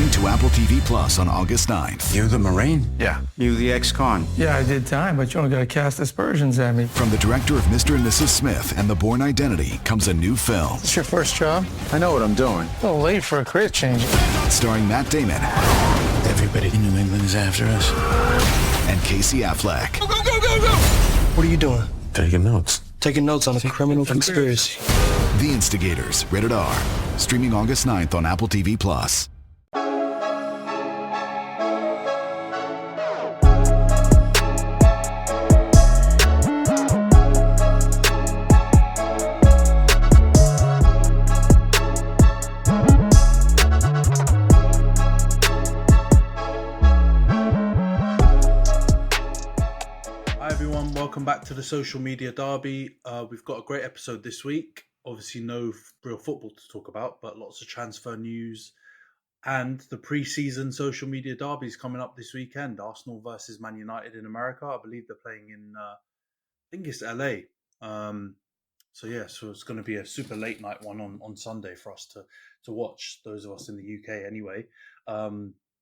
Coming to Apple TV Plus on August 9th. You the Marine? Yeah. You the ex-con? Yeah, I did time, but you only got to cast aspersions at me. From the director of Mr. and Mrs. Smith and The Bourne Identity comes a new film. It's your first job? I know what I'm doing. A little late for a career change. Starring Matt Damon. Everybody in New England is after us. And Casey Affleck. Go, go, go, go, go! What are you doing? Taking notes. Taking notes on a criminal conspiracy. The Instigators, rated R. Streaming August 9th on Apple TV Plus. Welcome back to the Social Media Derby. We've got a great episode this week. Obviously no real football to talk about, but lots of transfer news. And the pre-season Social Media Derby is coming up this weekend. Arsenal versus Man United in America. I believe they're playing in, I think it's LA. So it's going to be a super late night one on Sunday for us to watch, those of us in the UK anyway.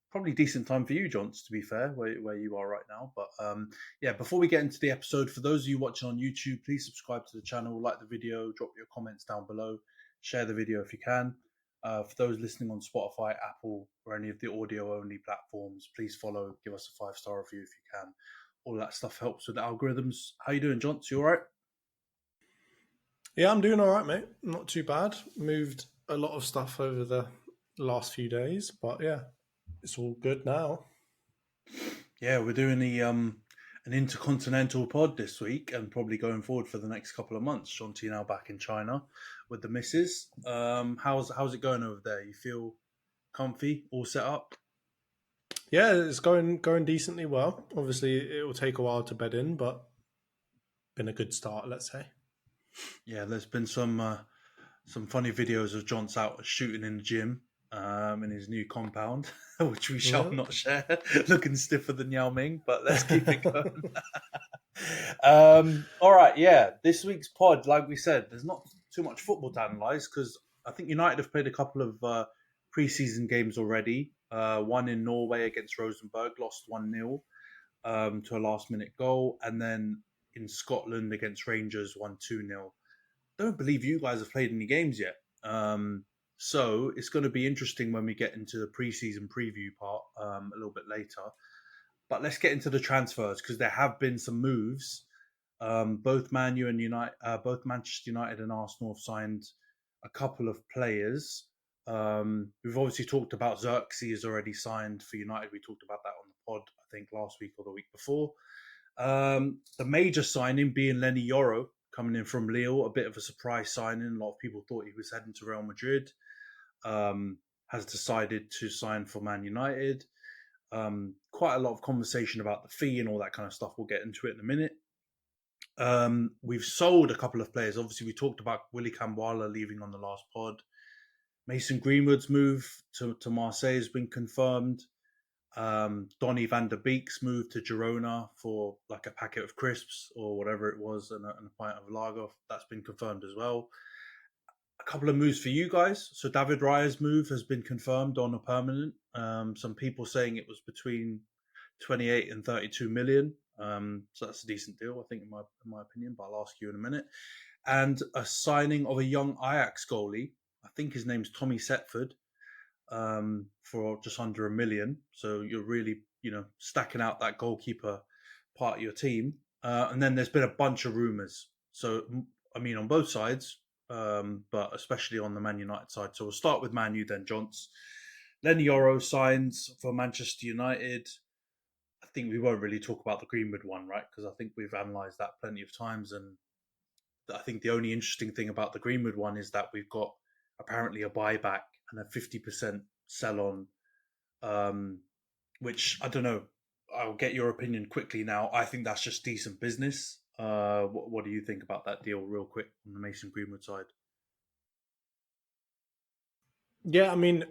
Probably decent time for you, Johns, to be fair, where you are right now. But before we get into the episode, for those of you watching on YouTube, please subscribe to the channel, like the video, drop your comments down below, share the video if you can. For those listening on Spotify, Apple, or any of the audio-only platforms, please follow, give us a 5-star review if you can. All that stuff helps with the algorithms. How you doing, Johns? You all right? Yeah, I'm doing all right, mate. Not too bad. Moved a lot of stuff over the last few days, but yeah. It's all good now. Yeah, we're doing an intercontinental pod this week and probably going forward for the next couple of months. Shanti now back in China with the missus. How's it going over there? You feel comfy, all set up? Yeah, it's going decently well. Obviously, it will take a while to bed in, but been a good start, let's say. Yeah, there's been some funny videos of John's out shooting in the gym. In his new compound, which we shall not share, looking stiffer than Yao Ming, but let's keep it going. All right, yeah, this week's pod, like we said, there's not too much football to analyse because I think United have played a couple of pre-season games already. One in Norway against Rosenborg, lost 1-0 to a last-minute goal, and then in Scotland against Rangers, won 2-0. Don't believe you guys have played any games yet. So it's going to be interesting when we get into the pre-season preview part a little bit later. But let's get into the transfers because there have been some moves. Both Manchester United and Arsenal have signed a couple of players. We've obviously talked about Xerxes is already signed for United. We talked about that on the pod, I think, last week or the week before. The major signing being Lenny Yoro, coming in from Lille, a bit of a surprise signing. A lot of people thought he was heading to Real Madrid. Has decided to sign for Man United. Quite a lot of conversation about the fee and all that kind of stuff. We'll get into it in a minute. We've sold a couple of players. Obviously, we talked about Willy Kambwala leaving on the last pod. Mason Greenwood's move to Marseille has been confirmed. Donny van der Beek's move to Girona for like a packet of crisps or whatever it was and a pint of lager. That's been confirmed as well. A couple of moves for you guys. So David Raya's move has been confirmed on a permanent. Some people saying it was between 28 and 32 million. So that's a decent deal, I think, in my opinion, but I'll ask you in a minute. And a signing of a young Ajax goalie. I think his name's Tommy Setford. For just under $1 million. So you're really, stacking out that goalkeeper part of your team. And then there's been a bunch of rumours. So, I mean, on both sides, but especially on the Man United side. So we'll start with Man U then, Johns. Lenny Yoro signs for Manchester United. I think we won't really talk about the Greenwood one, right? Because I think we've analysed that plenty of times. And I think the only interesting thing about the Greenwood one is that we've got apparently a buyback and a 50% sell on, which I don't know. I'll get your opinion quickly now. I think that's just decent business. What do you think about that deal real quick on the Mason Greenwood side? Yeah, I mean,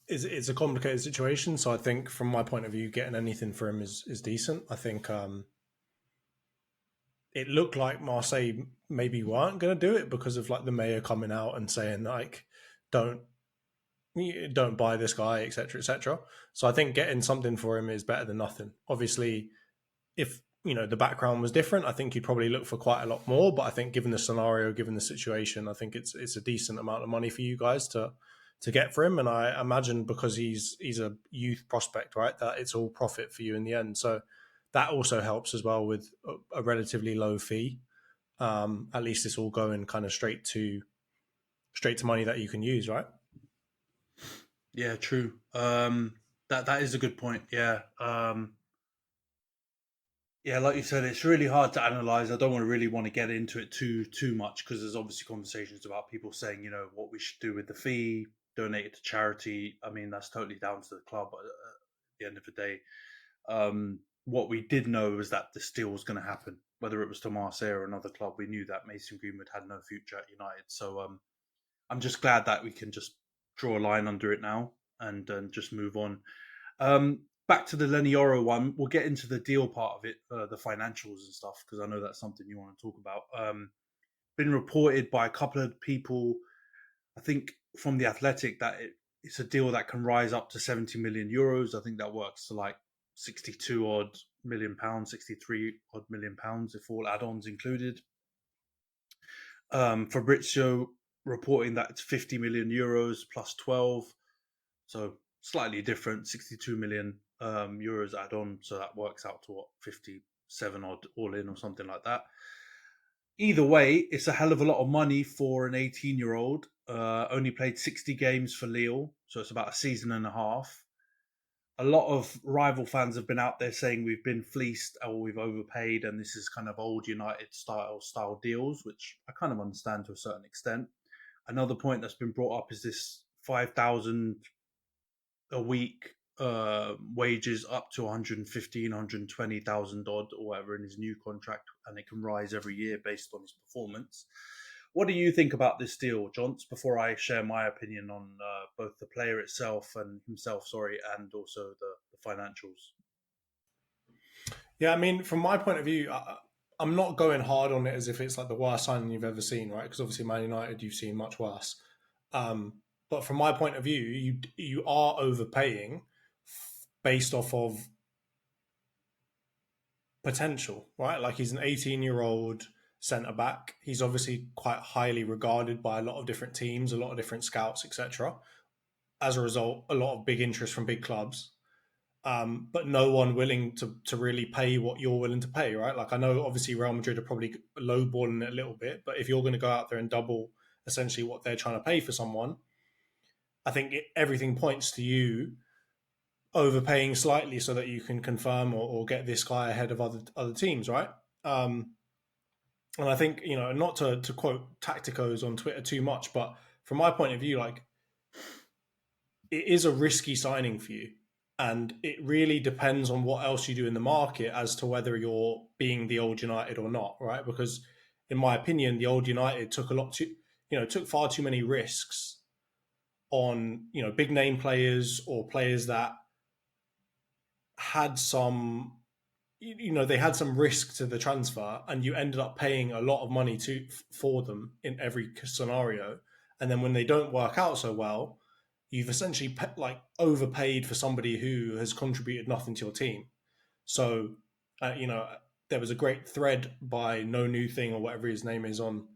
it's a complicated situation. So I think from my point of view, getting anything for him is decent. I think it looked like Marseille maybe weren't going to do it because of like the mayor coming out and saying like, don't don't buy this guy, etc., etc. So I think getting something for him is better than nothing. Obviously, if the background was different, I think you'd probably look for quite a lot more. But I think given the scenario, given the situation, I think it's a decent amount of money for you guys to get for him. And I imagine because he's a youth prospect, right, that it's all profit for you in the end. So that also helps as well with a relatively low fee. At least it's all going kind of straight to money that you can use, right? Yeah, true. That is a good point. Yeah. Yeah, like you said, it's really hard to analyze. I don't really want to get into it too much because there's obviously conversations about people saying, what we should do with the fee, donate it to charity. I mean, that's totally down to the club. But at the end of the day, what we did know was that this deal was going to happen. Whether it was to Marseille or another club, we knew that Mason Greenwood had no future at United. So I'm just glad that we can just draw a line under it now and just move on. Back to the Lenny Yoro one, we'll get into the deal part of it, the financials and stuff, because I know that's something you want to talk about. Been reported by a couple of people, I think from The Athletic, that it's a deal that can rise up to 70 million euros. I think that works to like 62 odd million pounds, 63 odd million pounds if all add-ons included. Fabrizio reporting that it's 50 million euros plus 12, so slightly different, 62 million euros add on, so that works out to what, 57 odd all in or something like that. Either way, it's a hell of a lot of money for an 18-year-old. Only played 60 games for Lille, so it's about a season and a half. A lot of rival fans have been out there saying we've been fleeced or we've overpaid, and this is kind of old United style deals, which I kind of understand to a certain extent. Another point that's been brought up is this 5,000 a week wages up to 115, 120,000 odd or whatever in his new contract, and it can rise every year based on his performance. What do you think about this deal, Johns, before I share my opinion on both the player itself and himself, and also the financials? Yeah, I mean, from my point of view, I'm not going hard on it as if it's like the worst signing you've ever seen, right? Because obviously Man United, you've seen much worse. But from my point of view, you are overpaying based off of potential, right? Like he's an 18-year-old centre back. He's obviously quite highly regarded by a lot of different teams, a lot of different scouts, etc. As a result, a lot of big interest from big clubs, but no one willing to really pay what you're willing to pay, right? Like I know obviously Real Madrid are probably lowballing it a little bit, but if you're going to go out there and double essentially what they're trying to pay for someone, I think everything points to you overpaying slightly so that you can confirm or get this guy ahead of other teams, right? And I think, not to quote Tacticos on Twitter too much, but from my point of view, like it is a risky signing for you. And it really depends on what else you do in the market as to whether you're being the old United or not, right? Because in my opinion, the old United took took far too many risks on, big name players or players that had some, they had some risk to the transfer, and you ended up paying a lot of money for them in every scenario. And then when they don't work out so well, you've essentially overpaid for somebody who has contributed nothing to your team. So, there was a great thread by No New Thing or whatever his name is on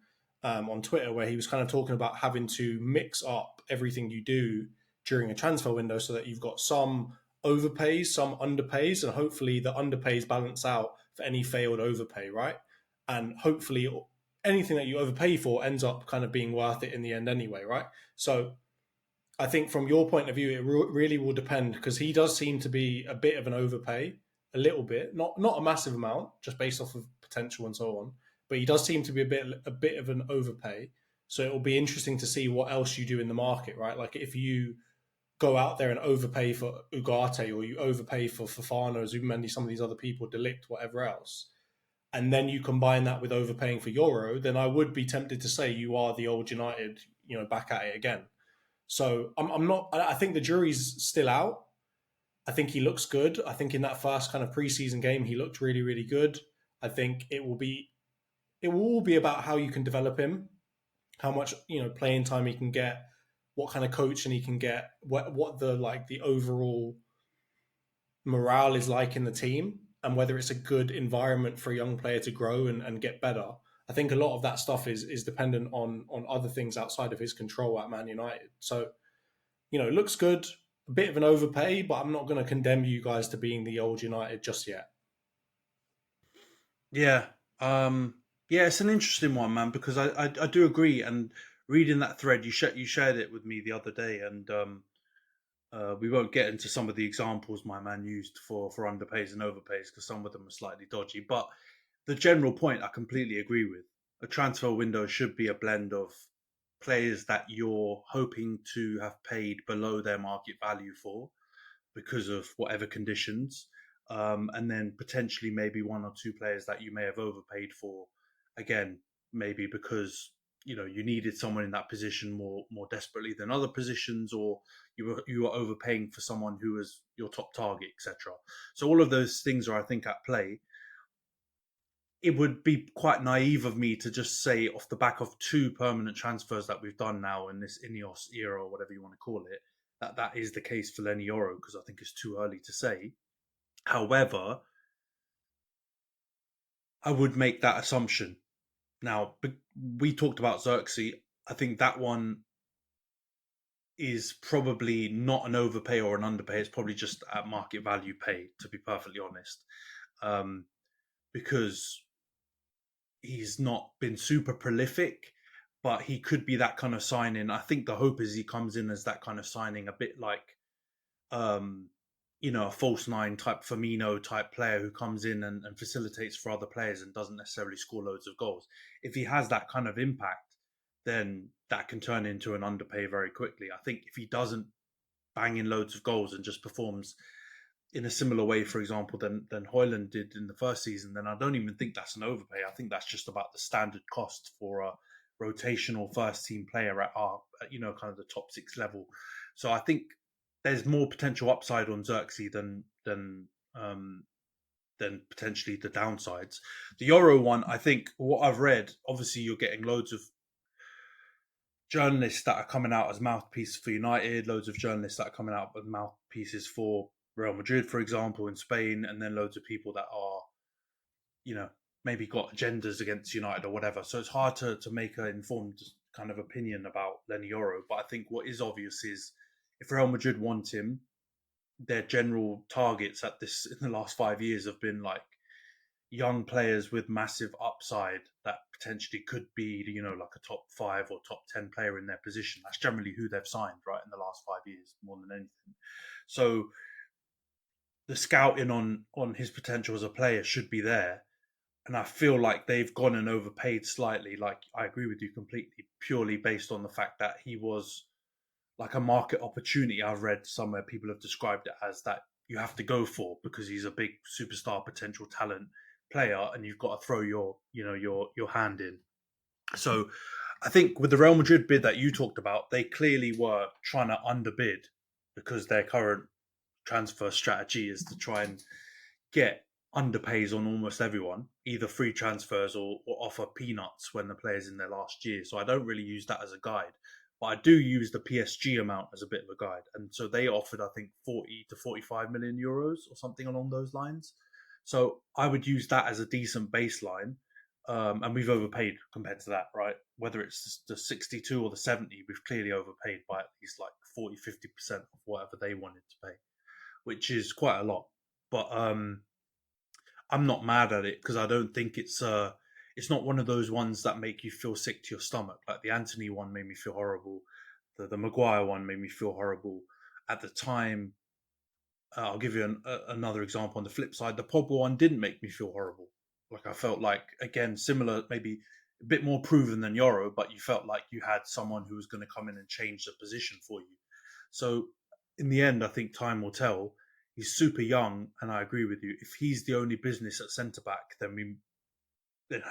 Twitter where he was kind of talking about having to mix up everything you do during a transfer window so that you've got some overpays, some underpays, and hopefully the underpays balance out for any failed overpay, right? And hopefully anything that you overpay for ends up kind of being worth it in the end anyway, right? So I think from your point of view, it really will depend, because he does seem to be a bit of an overpay, a little bit, not a massive amount, just based off of potential and so on. But he does seem to be a bit of an overpay. So it will be interesting to see what else you do in the market, right? Like if you go out there and overpay for Ugarte, or you overpay for Fofana, Zubimendi, some of these other people, Delict, whatever else, and then you combine that with overpaying for Yoro, then I would be tempted to say you are the old United, back at it again. So I'm not. I think the jury's still out. I think he looks good. I think in that first kind of preseason game, he looked really, really good. I think it will all be about how you can develop him, how much playing time he can get, what kind of coaching he can get, what the overall morale is like in the team, and whether it's a good environment for a young player to grow and get better. I think a lot of that stuff is dependent on other things outside of his control at Man United. So, it looks good. A bit of an overpay, but I'm not going to condemn you guys to being the old United just yet. Yeah. Yeah, it's an interesting one, man, because I do agree. And reading that thread, you shared it with me the other day, and we won't get into some of the examples my man used for underpays and overpays because some of them are slightly dodgy. But the general point I completely agree with. A transfer window should be a blend of players that you're hoping to have paid below their market value for because of whatever conditions, and then potentially maybe one or two players that you may have overpaid for, again, maybe because you needed someone in that position more desperately than other positions, or you were overpaying for someone who was your top target, etc. So all of those things are, I think, at play. It would be quite naive of me to just say off the back of two permanent transfers that we've done now in this Ineos era, or whatever you want to call it, that is the case for Lenny Yoro, because I think it's too early to say. However, I would make that assumption. Now, we talked about Xerxes. I think that one is probably not an overpay or an underpay. It's probably just at market value pay, to be perfectly honest, because he's not been super prolific, but he could be that kind of signing. I think the hope is he comes in as that kind of signing, a bit like, a false nine type Firmino type player who comes in and facilitates for other players and doesn't necessarily score loads of goals. If he has that kind of impact, then that can turn into an underpay very quickly. I think if he doesn't bang in loads of goals and just performs in a similar way, for example, than Højlund did in the first season, then I don't even think that's an overpay. I think that's just about the standard cost for a rotational first team player at our, kind of the top six level. So I think there's more potential upside on Xerxes than potentially the downsides. The Yoro one, I think what I've read, obviously you're getting loads of journalists that are coming out as mouthpieces for United, loads of journalists that are coming out with mouthpieces for Real Madrid, for example, in Spain, and then loads of people that are, maybe got agendas against United or whatever. So it's hard to make an informed kind of opinion about Lenny Yoro. But I think what is obvious is if Real Madrid want him, their general targets in the last 5 years have been like young players with massive upside that potentially could be, like a top 5 or top 10 player in their position. That's generally who they've signed, right, in the last 5 years, more than anything. So the scouting on his potential as a player should be there. And I feel like they've gone and overpaid slightly. Like, I agree with you completely, purely based on the fact that he was like a market opportunity. I've read somewhere people have described it as that you have to go for because he's a big superstar potential talent player and you've got to throw your hand in. So I think with the Real Madrid bid that you talked about, they clearly were trying to underbid because their current transfer strategy is to try and get underpays on almost everyone, either free transfers or offer peanuts when the player's in their last year. So I don't really use that as a guide. But I do use the PSG amount as a bit of a guide. And so they offered, I think, 40 to 45 million euros or something along those lines. So I would use that as a decent baseline. And we've overpaid compared to that, right? Whether it's the 62 or the 70, we've clearly overpaid by at least like 40, 50% of whatever they wanted to pay, which is quite a lot. But I'm not mad at it because I don't think it's not one of those ones that make you feel sick to your stomach. Like the Anthony one made me feel horrible. The Maguire one made me feel horrible. At the time, I'll give you another example on the flip side. The Pogba one didn't make me feel horrible. Like I felt like, again, similar, maybe a bit more proven than Yoro, but you felt like you had someone who was going to come in and change the position for you. So in the end, I think time will tell. He's super young, and I agree with you. If he's the only business at centre-back, then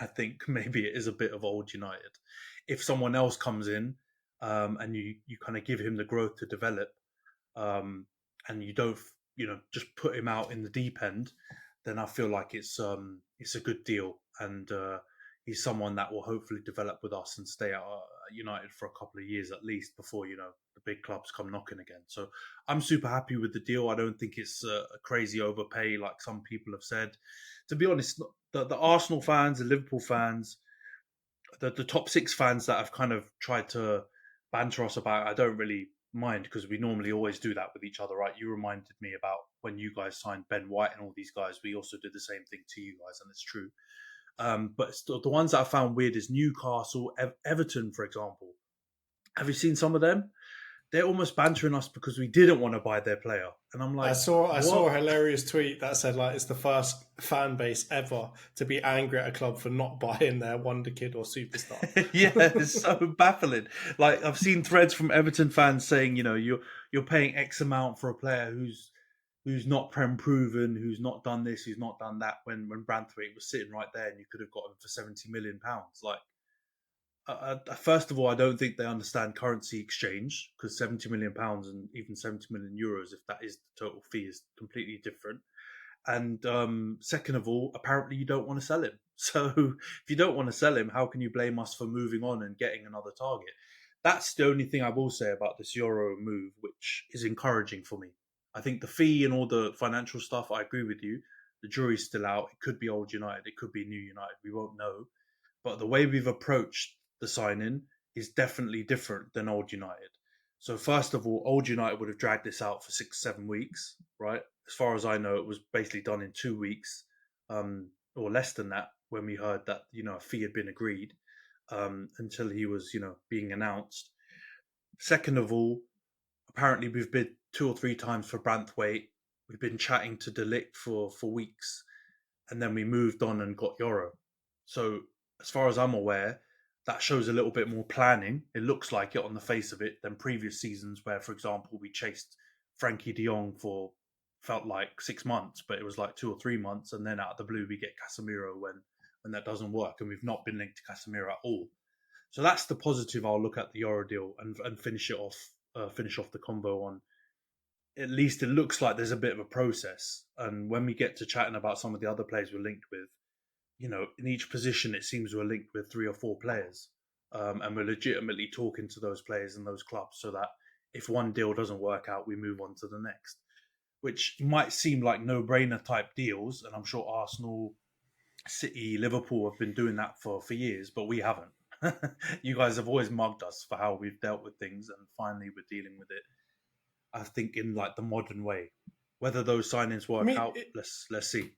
I think maybe it is a bit of old United. If someone else comes in and you kind of give him the growth to develop, and you don't just put him out in the deep end, then I feel like it's a good deal, and he's someone that will hopefully develop with us and stay at United for a couple of years at least before the big clubs come knocking again. So I'm super happy with the deal. I don't think it's a crazy overpay like some people have said. To be honest, the Arsenal fans, the Liverpool fans, the top six fans that have kind of tried to banter us about, I don't really mind because we normally always do that with each other, right? You reminded me about when you guys signed Ben White and all these guys. We also did the same thing to you guys, and it's true. But still, the ones that I found weird is Newcastle, Everton, for example. Have you seen some of them? They're almost bantering us because we didn't want to buy their player, and I'm like, I saw a hilarious tweet that said like it's the first fan base ever to be angry at a club for not buying their wonder kid or superstar. Yeah, it's so baffling. Like I've seen threads from Everton fans saying, you're paying X amount for a player who's not prem proven, who's not done this, who's not done that. When Branthwaite was sitting right there, and you could have got him for £70 million. Like, first of all, I don't think they understand currency exchange because £70 million and even €70 million, if that is the total fee, is completely different. And second of all, apparently you don't want to sell him. So if you don't want to sell him, how can you blame us for moving on and getting another target? That's the only thing I will say about this Yoro move, which is encouraging for me. I think the fee and all the financial stuff, I agree with you. The jury's still out. It could be old United. It could be new United. We won't know. But the way we've approached the signing is definitely different than old United. So first of all, old United would have dragged this out for 6-7 weeks, right? As far as I know, it was basically done in 2 weeks, or less than that, when we heard that a fee had been agreed, until he was being announced. Second of all, apparently we've bid 2 or 3 times for Branthwaite. We've been chatting to De Ligt for weeks, and then we moved on and got Yoro. So as far as I'm aware, that shows a little bit more planning. It looks like it on the face of it than previous seasons where, for example, we chased Frankie de Jong for felt like 6 months, but it was like 2 or 3 months, and then out of the blue we get Casemiro when that doesn't work, and we've not been linked to Casemiro at all. So that's the positive. I'll look at the Yoro deal and finish it off. Finish off the combo on. At least it looks like there's a bit of a process, and when we get to chatting about some of the other players we're linked with, in each position, it seems we're linked with 3 or 4 players. And we're legitimately talking to those players and those clubs so that if one deal doesn't work out, we move on to the next, which might seem like no-brainer type deals. And I'm sure Arsenal, City, Liverpool have been doing that for years, but we haven't. You guys have always mugged us for how we've dealt with things, and finally we're dealing with it, I think, in like the modern way. Whether those signings work out, let's see.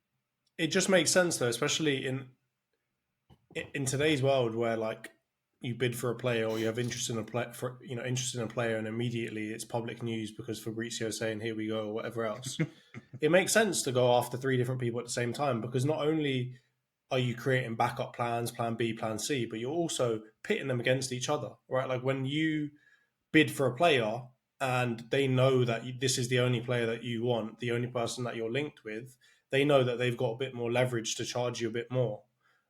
It just makes sense though, especially in today's world where like you bid for a player or you have interest in a player, and immediately it's public news because Fabrizio's saying here we go or whatever else. It makes sense to go after 3 different people at the same time, because not only are you creating backup plans, plan B, plan C, but you're also pitting them against each other, right? Like when you bid for a player and they know that this is the only player that you want, the only person that you're linked with, they know that they've got a bit more leverage to charge you a bit more,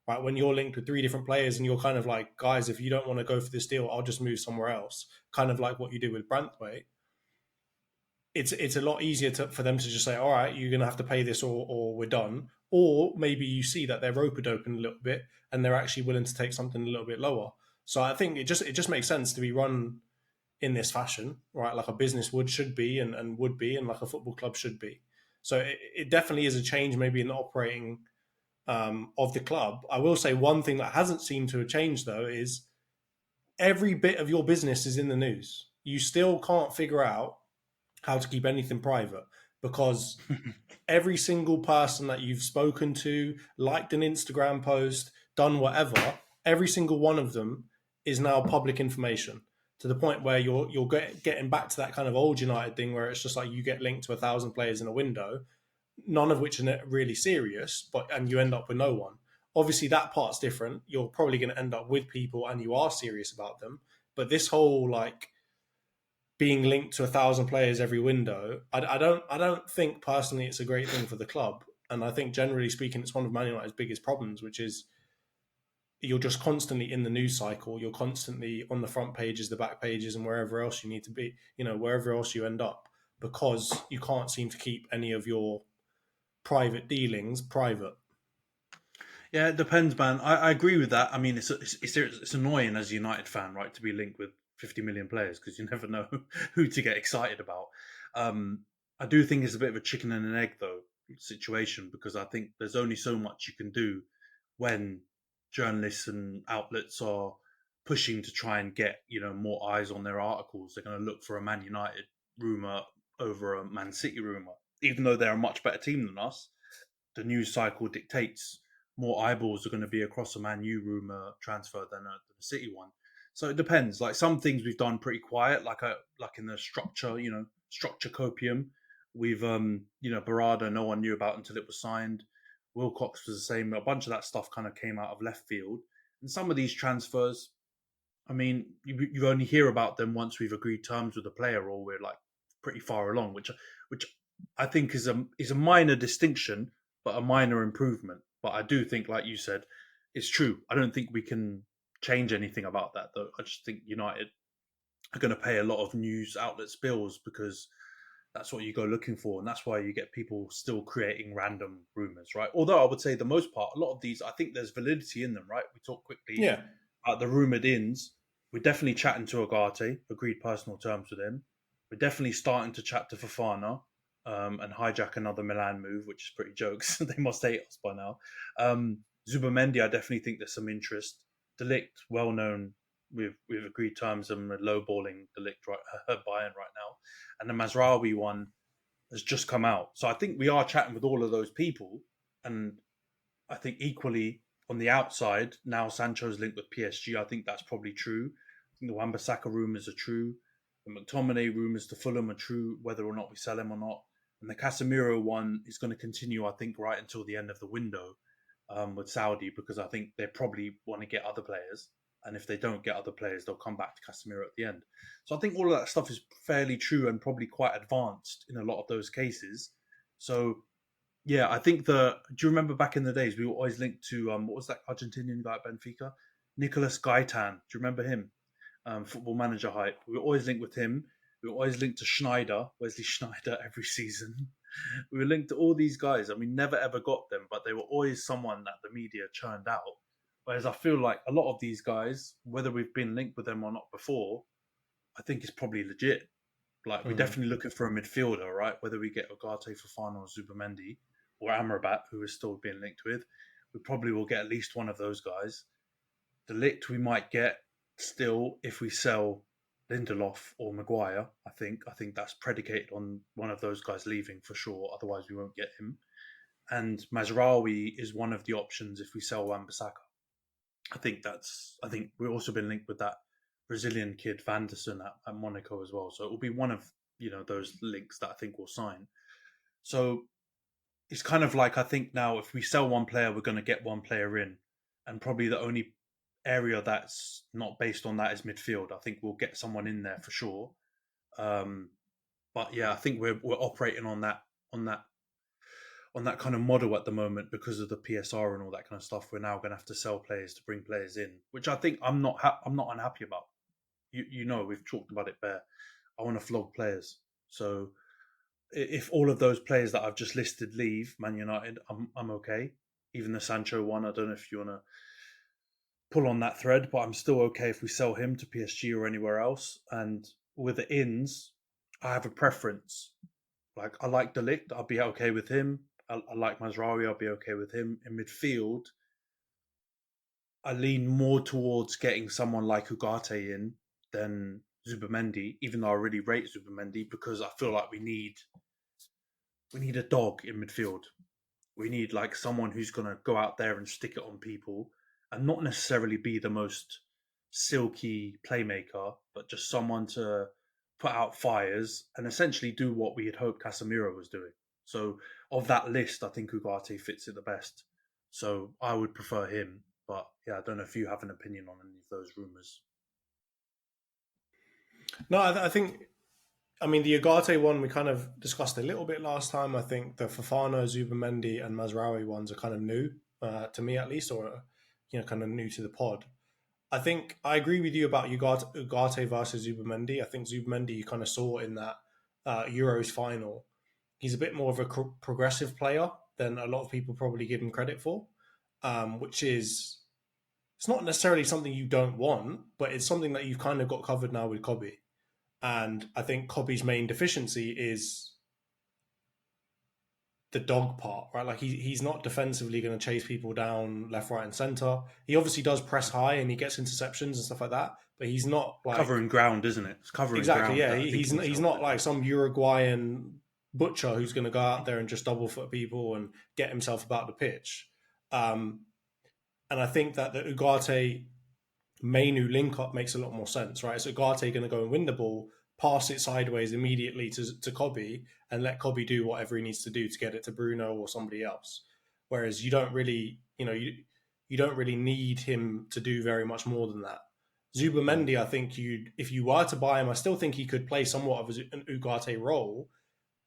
right? When you're linked with 3 different players and you're kind of like, guys, if you don't want to go for this deal, I'll just move somewhere else. Kind of like what you did with Branthwaite. It's a lot easier for them to just say, all right, you're going to have to pay this or we're done. Or maybe you see that they're rope-a-doping a little bit and they're actually willing to take something a little bit lower. So I think it just makes sense to be run in this fashion, right? Like a business should be and would be, and like a football club should be. So it definitely is a change maybe in the operating of the club. I will say one thing that hasn't seemed to have changed though is every bit of your business is in the news. You still can't figure out how to keep anything private, because every single person that you've spoken to, liked an Instagram post, done whatever, every single one of them is now public information, to the point where you're getting back to that kind of old United thing where it's just like you get linked to 1,000 players in a window, none of which are really serious, and you end up with no one. Obviously, that part's different. You're probably going to end up with people and you are serious about them. But this whole like being linked to 1,000 players every window, I don't think personally it's a great thing for the club. And I think generally speaking, it's one of Man United's biggest problems, which is you're just constantly in the news cycle. You're constantly on the front pages, the back pages, and wherever else you need to be, wherever else you end up, because you can't seem to keep any of your private dealings private. Yeah, it depends, man. I agree with that. I mean, it's annoying as a United fan, right, to be linked with 50 million players because you never know who to get excited about. I do think it's a bit of a chicken and an egg though situation because I think there's only so much you can do when journalists and outlets are pushing to try and get more eyes on their articles. They're going to look for a Man United rumor over a Man City rumor, even though they're a much better team than us. The news cycle dictates more eyeballs are going to be across a Man U rumor transfer than a City one. So it depends. Like some things we've done pretty quiet, like in the structure copium. We've Barada, no one knew about until it was signed. Wilcox was the same. A bunch of that stuff kind of came out of left field. And some of these transfers, I mean, you only hear about them once we've agreed terms with the player or we're like pretty far along, which I think is a minor distinction, but a minor improvement. But I do think, like you said, it's true. I don't think we can change anything about that, though. I just think United are going to pay a lot of news outlets' bills because that's what you go looking for, and that's why you get people still creating random rumors, right? Although I would say the most part, a lot of these, I think there's validity in them, right? We talk quickly about the rumored ins. We're definitely chatting to Agate, agreed personal terms with him. We're definitely starting to chat to Fofana and hijack another Milan move, which is pretty jokes. They must hate us by now. Zubamendi, I definitely think there's some interest. Delict, well known. We've agreed terms and we're lowballing Delict Bayern right now. And the Mazraoui one has just come out. So I think we are chatting with all of those people. And I think equally on the outside, now Sancho's linked with PSG. I think that's probably true. I think the Wan-Bissaka rumours are true. The McTominay rumours to Fulham are true, whether or not we sell him or not. And the Casemiro one is going to continue, I think, right until the end of the window with Saudi, because I think they probably want to get other players. And if they don't get other players, they'll come back to Casemiro at the end. So I think all of that stuff is fairly true and probably quite advanced in a lot of those cases. So, yeah, I think do you remember back in the days, we were always linked to, what was that Argentinian guy at Benfica? Nicolas Gaitan. Do you remember him? Football Manager hype. We were always linked with him. We were always linked to Schneider, Wesley Schneider, every season. We were linked to all these guys and we never ever got them, but they were always someone that the media churned out. Whereas I feel like a lot of these guys, whether we've been linked with them or not before, I think it's probably legit. Like, we're definitely looking for a midfielder, right? Whether we get Ugarte, Fofana, or Zubamendi, or Amrabat, who is still being linked with, we probably will get at least one of those guys. Delict we might get still if we sell Lindelof or Maguire, I think. I think that's predicated on one of those guys leaving for sure. Otherwise, we won't get him. And Mazraoui is one of the options if we sell Wan-Bissaka. I think we've also been linked with that Brazilian kid Vanderson at Monaco as well. So it will be one of those links that I think will sign. So it's kind of like, I think now if we sell one player, we're going to get one player in, and probably the only area that's not based on that is midfield. I think we'll get someone in there for sure. But yeah, I think we're operating on that kind of model at the moment because of the PSR and all that kind of stuff. We're now going to have to sell players to bring players in, which I think I'm not unhappy about. We've talked about it bare. I want to flog players. So if all of those players that I've just listed leave Man United, I'm okay. Even the Sancho one, I don't know if you want to pull on that thread, but I'm still okay if we sell him to PSG or anywhere else. And with the ins, I have a preference. Like, I like Delict, I'll be okay with him. I like Mazraoui, I'll be okay with him. In midfield, I lean more towards getting someone like Ugarte in than Zubamendi, even though I really rate Zubamendi, because I feel like we need a dog in midfield. We need like someone who's going to go out there and stick it on people and not necessarily be the most silky playmaker, but just someone to put out fires and essentially do what we had hoped Casemiro was doing. So of that list, I think Ugarte fits it the best. So I would prefer him. But yeah, I don't know if you have an opinion on any of those rumours. No, I think, the Ugarte one we kind of discussed a little bit last time. I think the Fofana, Zubamendi and Mazraoui ones are kind of new, to me at least, or kind of new to the pod. I think I agree with you about Ugarte versus Zubamendi. I think Zubamendi, you kind of saw in that Euros final, he's a bit more of a progressive player than a lot of people probably give him credit for, which is it's not necessarily something you don't want, but it's something that you've kind of got covered now with Kobe. And I think Kobe's main deficiency is the dog part, right? Like he's not defensively going to chase people down left, right, and center. He obviously does press high and he gets interceptions and stuff like that, but he's not like covering ground, isn't it? It's covering exactly. ground. Yeah, he's not like some Uruguayan butcher who's going to go out there and just double foot people and get himself about the pitch. And I think that the Ugarte Mainu link up makes a lot more sense, right? So Ugarte going to go and win the ball, pass it sideways immediately to Kobe, and let Kobe do whatever he needs to do to get it to Bruno or somebody else. Whereas you don't really, you don't really need him to do very much more than that. Zubamendi, I think if you were to buy him, I still think he could play somewhat of an Ugarte role,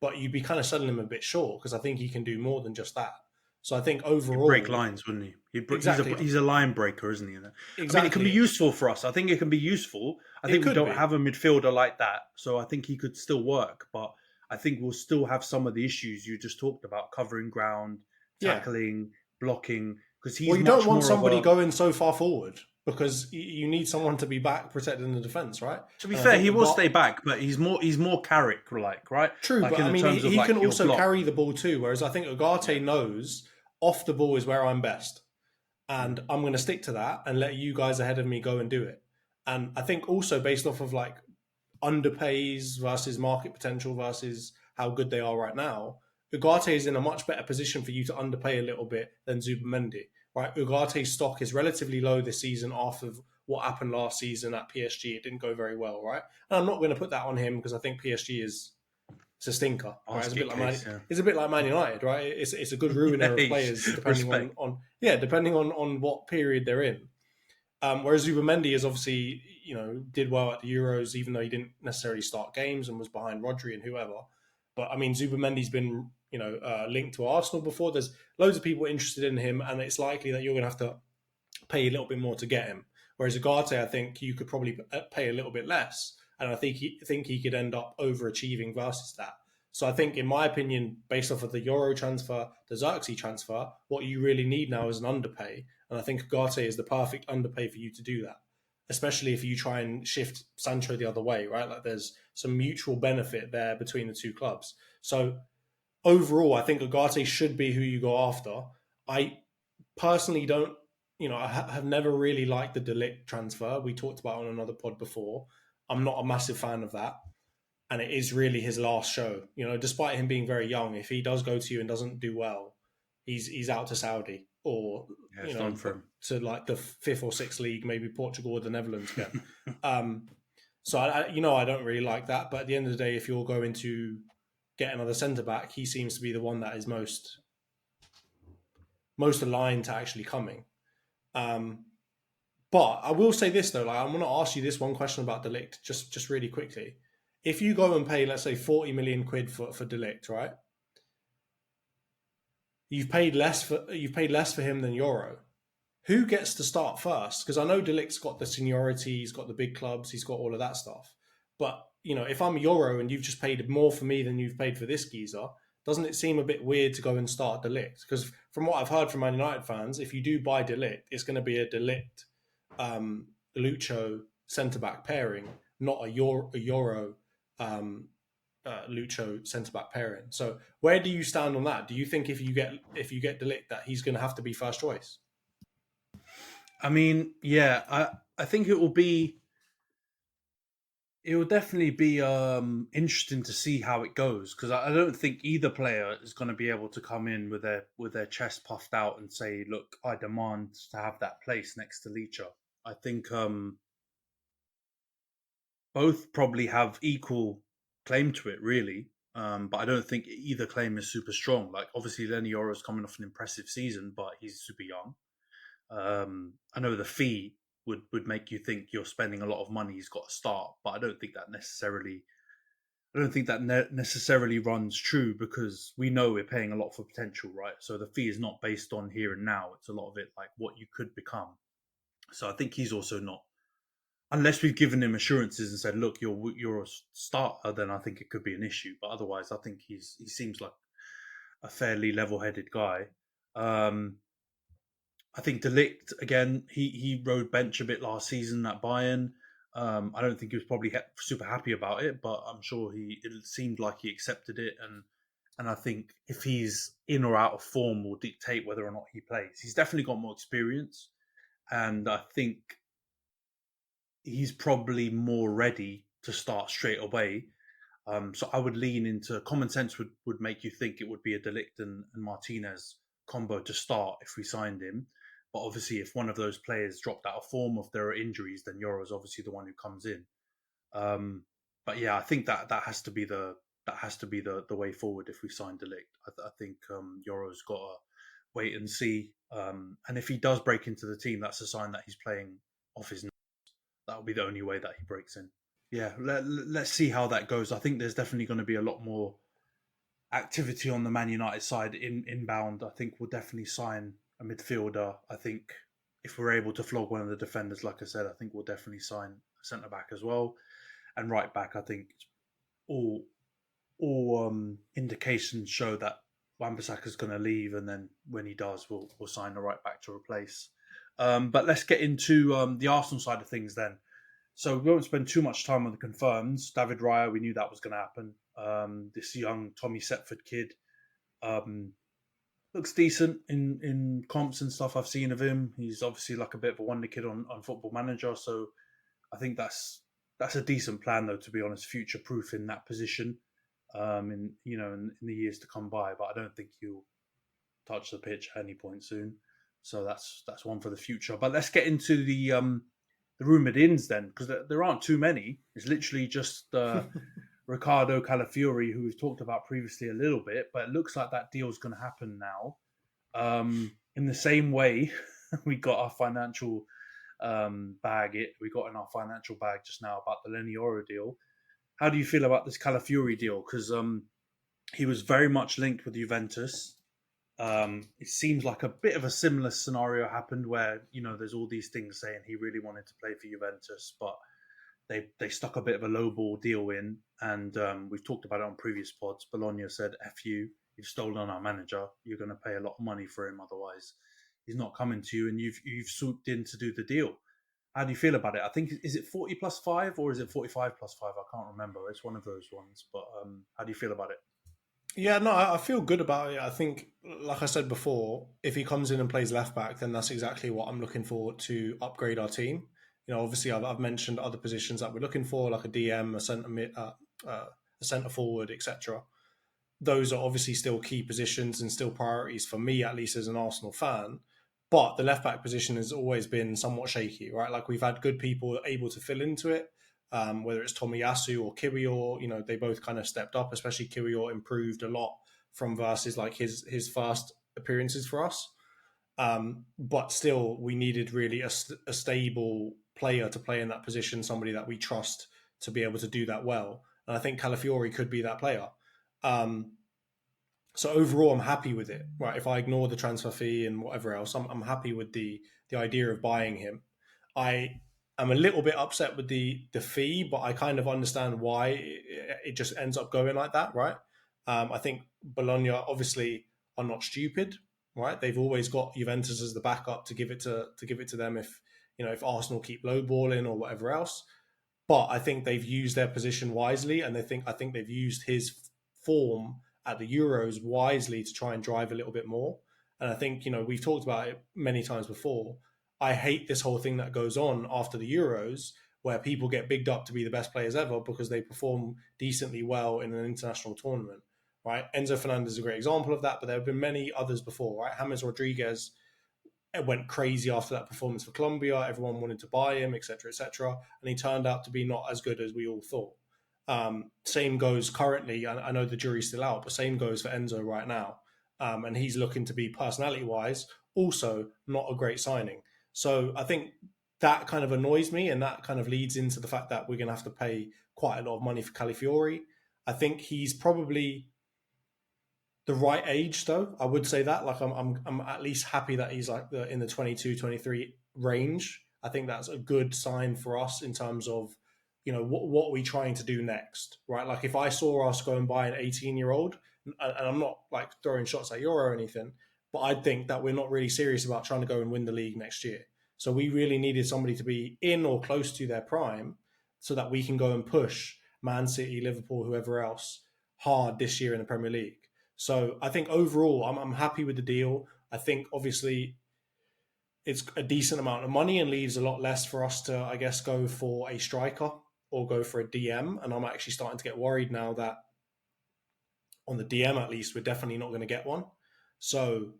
but you'd be kind of selling him a bit short because I think he can do more than just that. So I think overall, he'd break lines, wouldn't he? Exactly. He's a line breaker, isn't he? Exactly. I mean, it can be useful for us. I think it can be useful. I think we don't have a midfielder like that, so I think he could still work. But I think we'll still have some of the issues you just talked about: covering ground, tackling, blocking. Because he's you don't want somebody going so far forward because you need someone to be back protecting the defense, right? To be fair, he will stay back, but he's more Carrick like, right? True, like but I mean, he can also carry the ball too. Whereas I think Ugarte knows off the ball is where I'm best, and I'm going to stick to that and let you guys ahead of me go and do it. And I think also based off of like underpays versus market potential versus how good they are right now, Ugarte is in a much better position for you to underpay a little bit than Zubamendi. Right, Ugarte's stock is relatively low this season after what happened last season at PSG. It didn't go very well, right? And I'm not going to put that on him because I think PSG is a stinker. Right? It's a bit like Man United, right? It's a good ruiner of players depending depending on what period they're in. Whereas Zubamendi is obviously did well at the Euros, even though he didn't necessarily start games and was behind Rodri and whoever. But I mean, Zubamendi's been linked to Arsenal before. There's loads of people interested in him, and it's likely that you're going to have to pay a little bit more to get him. Whereas Ugarte, I think you could probably pay a little bit less, and I think he could end up overachieving versus that. So I think, in my opinion, based off of the Yoro transfer, the Xerxes transfer, what you really need now is an underpay, and I think Ugarte is the perfect underpay for you to do that. Especially if you try and shift Sancho the other way, right? Like there's some mutual benefit there between the two clubs. So overall, I think Ugarte should be who you go after. I personally don't, I have never really liked the De Ligt transfer. We talked about it on another pod before. I'm not a massive fan of that. And it is really his last show. Despite him being very young, if he does go to you and doesn't do well, he's out to Saudi or to like the 5th or 6th league, maybe Portugal or the Netherlands again. So I don't really like that. But at the end of the day, if you're going to get another centre back, he seems to be the one that is most aligned to actually coming. But I will say this though, like I'm going to ask you this one question about De Ligt, just really quickly. If you go and pay, let's say, 40 million quid for De Ligt, right? You've paid less for him than Yoro. Who gets to start first? Because I know De Ligt's got the seniority, he's got the big clubs, he's got all of that stuff. But if I'm Yoro and you've just paid more for me than you've paid for this geezer, doesn't it seem a bit weird to go and start De Ligt? Because from what I've heard from Man United fans, if you do buy De Ligt, it's going to be a De Ligt, Lucho centre back pairing, not a Yoro. Lucho centre back pairing. So where do you stand on that? Do you think if you get De Ligt that he's going to have to be first choice? I mean, yeah, I think it will definitely be interesting to see how it goes because I don't think either player is going to be able to come in with their chest puffed out and say, "Look, I demand to have that place next to Licha." I think both probably have equal claim to it, really. But I don't think either claim is super strong. Like, obviously, Lenny Yoro's coming off an impressive season, but he's super young. I know the fee would make you think you're spending a lot of money. He's got to start, but I don't think that necessarily runs true because we know we're paying a lot for potential, right? So the fee is not based on here and now. It's a lot of it like what you could become. So I think he's also not, unless we've given him assurances and said, look, you're a starter, then I think it could be an issue. But otherwise, I think he seems like a fairly level-headed guy. I think De Ligt again. He rode bench a bit last season at Bayern. I don't think he was probably super happy about it, but I'm sure it seemed like he accepted it, and I think if he's in or out of form will dictate whether or not he plays. He's definitely got more experience, and I think he's probably more ready to start straight away. So I would lean into common sense would make you think it would be a De Ligt and Martinez combo to start if we signed him. But obviously, if one of those players dropped out of form, or if there are injuries, then Yoro is obviously the one who comes in. But yeah, I think that has to be the way forward if we sign De Ligt. I think Yoro's got to wait and see. And if he does break into the team, that's a sign that he's playing off his. That will be the only way that he breaks in. Yeah, let's see how that goes. I think there's definitely going to be a lot more activity on the Man United side inbound. I think we'll definitely sign a midfielder. I think if we're able to flog one of the defenders, like I said, I think we'll definitely sign a centre back as well. And right back, I think all indications show that Wan-Bissaka's going to leave, and then when he does, we'll sign a right back to replace. But let's get into the Arsenal side of things then. So we won't spend too much time on the confirms. David Raya, we knew that was going to happen. This young Tommy Setford kid looks decent in comps and stuff I've seen of him. He's obviously like a bit of a wonder kid on Football Manager. So I think that's a decent plan, though, to be honest, future-proof in that position in the years to come by. But I don't think he'll touch the pitch at any point soon. So that's one for the future. But let's get into the rumoured ins then, because there aren't too many. It's literally just Ricardo Calafiori, who we've talked about previously a little bit, but it looks like that deal's going to happen now. In the same way, we got our financial bag. We got in our financial bag just now about the Lenny Yoro deal. How do you feel about this Calafiori deal? Because he was very much linked with Juventus. It seems like a bit of a similar scenario happened where, there's all these things saying he really wanted to play for Juventus, but they stuck a bit of a lowball deal in. And we've talked about it on previous pods. Bologna said, F you, you've stolen our manager. You're going to pay a lot of money for him. Otherwise, he's not coming to you, and you've swooped in to do the deal. How do you feel about it? I think, is it 40 plus 5 or is it 45 plus 5? I can't remember. It's one of those ones. But how do you feel about it? Yeah, no, I feel good about it. I think, like I said before, if he comes in and plays left back, then that's exactly what I'm looking for to upgrade our team. Obviously, I've mentioned other positions that we're looking for, like a DM, a centre forward, etc. Those are obviously still key positions and still priorities for me, at least as an Arsenal fan. But the left back position has always been somewhat shaky, right? Like we've had good people able to fill into it. Whether it's Tomiyasu or Kiwior, they both kind of stepped up, especially Kiwior improved a lot from versus like his first appearances for us. But still, we needed really a stable player to play in that position, somebody that we trust to be able to do that well. And I think Calafiori could be that player. So overall, I'm happy with it. Right, if I ignore the transfer fee and whatever else, I'm happy with the idea of buying him. I'm a little bit upset with the fee, but I kind of understand why it just ends up going like that, right? I think Bologna obviously are not stupid, right? They've always got Juventus as the backup to give it to them if Arsenal keep lowballing or whatever else. But I think they've used their position wisely, and I think they've used his form at the Euros wisely to try and drive a little bit more. And I think we've talked about it many times before. I hate this whole thing that goes on after the Euros where people get bigged up to be the best players ever because they perform decently well in an international tournament, right? Enzo Fernandez is a great example of that, but there have been many others before, right? James Rodriguez went crazy after that performance for Colombia. Everyone wanted to buy him, etc., etc., and he turned out to be not as good as we all thought. Same goes currently. I know the jury's still out, but same goes for Enzo right now. And he's looking to be personality-wise also not a great signing. So I think that kind of annoys me, and that kind of leads into the fact that we're going to have to pay quite a lot of money for Calafiori. I think he's probably the right age, though. I would say that. Like I'm at least happy that he's like in the 22, 23 range. I think that's a good sign for us in terms of what are we trying to do next, right? Like if I saw us go and buy an 18-year-old, and I'm not like throwing shots at Yoro or anything, but I think that we're not really serious about trying to go and win the league next year. So we really needed somebody to be in or close to their prime so that we can go and push Man City, Liverpool, whoever else hard this year in the Premier League. So I think overall, I'm happy with the deal. I think obviously it's a decent amount of money and leaves a lot less for us to, I guess, go for a striker or go for a DM. And I'm actually starting to get worried now that on the DM, at least, we're definitely not going to get one. So,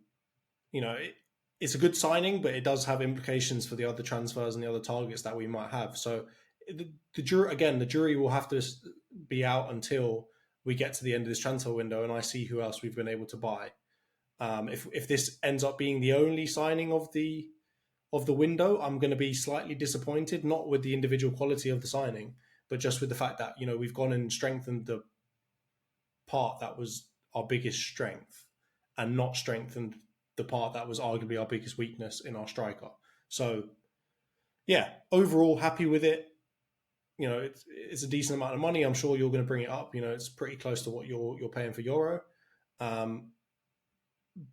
it's a good signing, but it does have implications for the other transfers and the other targets that we might have. So the jury will have to be out until we get to the end of this transfer window and I see who else we've been able to buy. If this ends up being the only signing of the window, I'm going to be slightly disappointed, not with the individual quality of the signing, but just with the fact that, we've gone and strengthened the part that was our biggest strength and not strengthened the part that was arguably our biggest weakness in our striker. So, yeah, overall happy with it. It's a decent amount of money. I'm sure you're going to bring it up. It's pretty close to what you're paying for Yoro.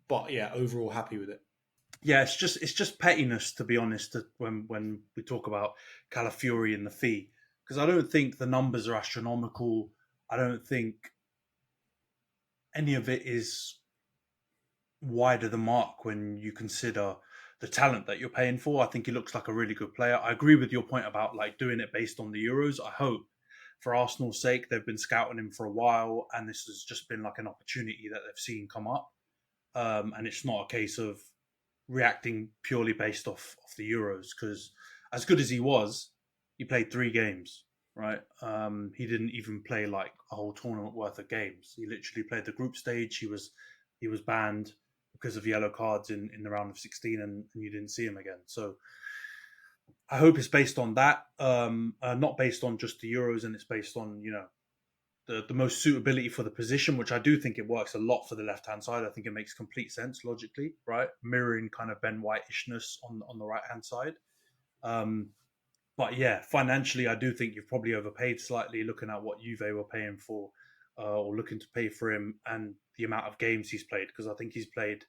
But yeah, overall happy with it. Yeah, it's just pettiness, to be honest, when we talk about Calafiori and the fee, because I don't think the numbers are astronomical. I don't think any of it is wide of the mark when you consider the talent that you're paying for. I think he looks like a really good player. I agree with your point about like doing it based on the Euros. I hope for Arsenal's sake, they've been scouting him for a while and this has just been like an opportunity that they've seen come up. And it's not a case of reacting purely based off the Euros, because as good as he was, he played 3 games, right? He didn't even play like a whole tournament worth of games. He literally played the group stage. He was banned because of yellow cards in the round of 16 and you didn't see him again. So I hope it's based on that, not based on just the Euros, and it's based on, the most suitability for the position, which I do think it works a lot for the left-hand side. I think it makes complete sense logically, right? Mirroring kind of Ben White-ishness on the right-hand side. But yeah, financially, I do think you've probably overpaid slightly looking at what Juve were paying for or looking to pay for him and the amount of games he's played, because I think he's played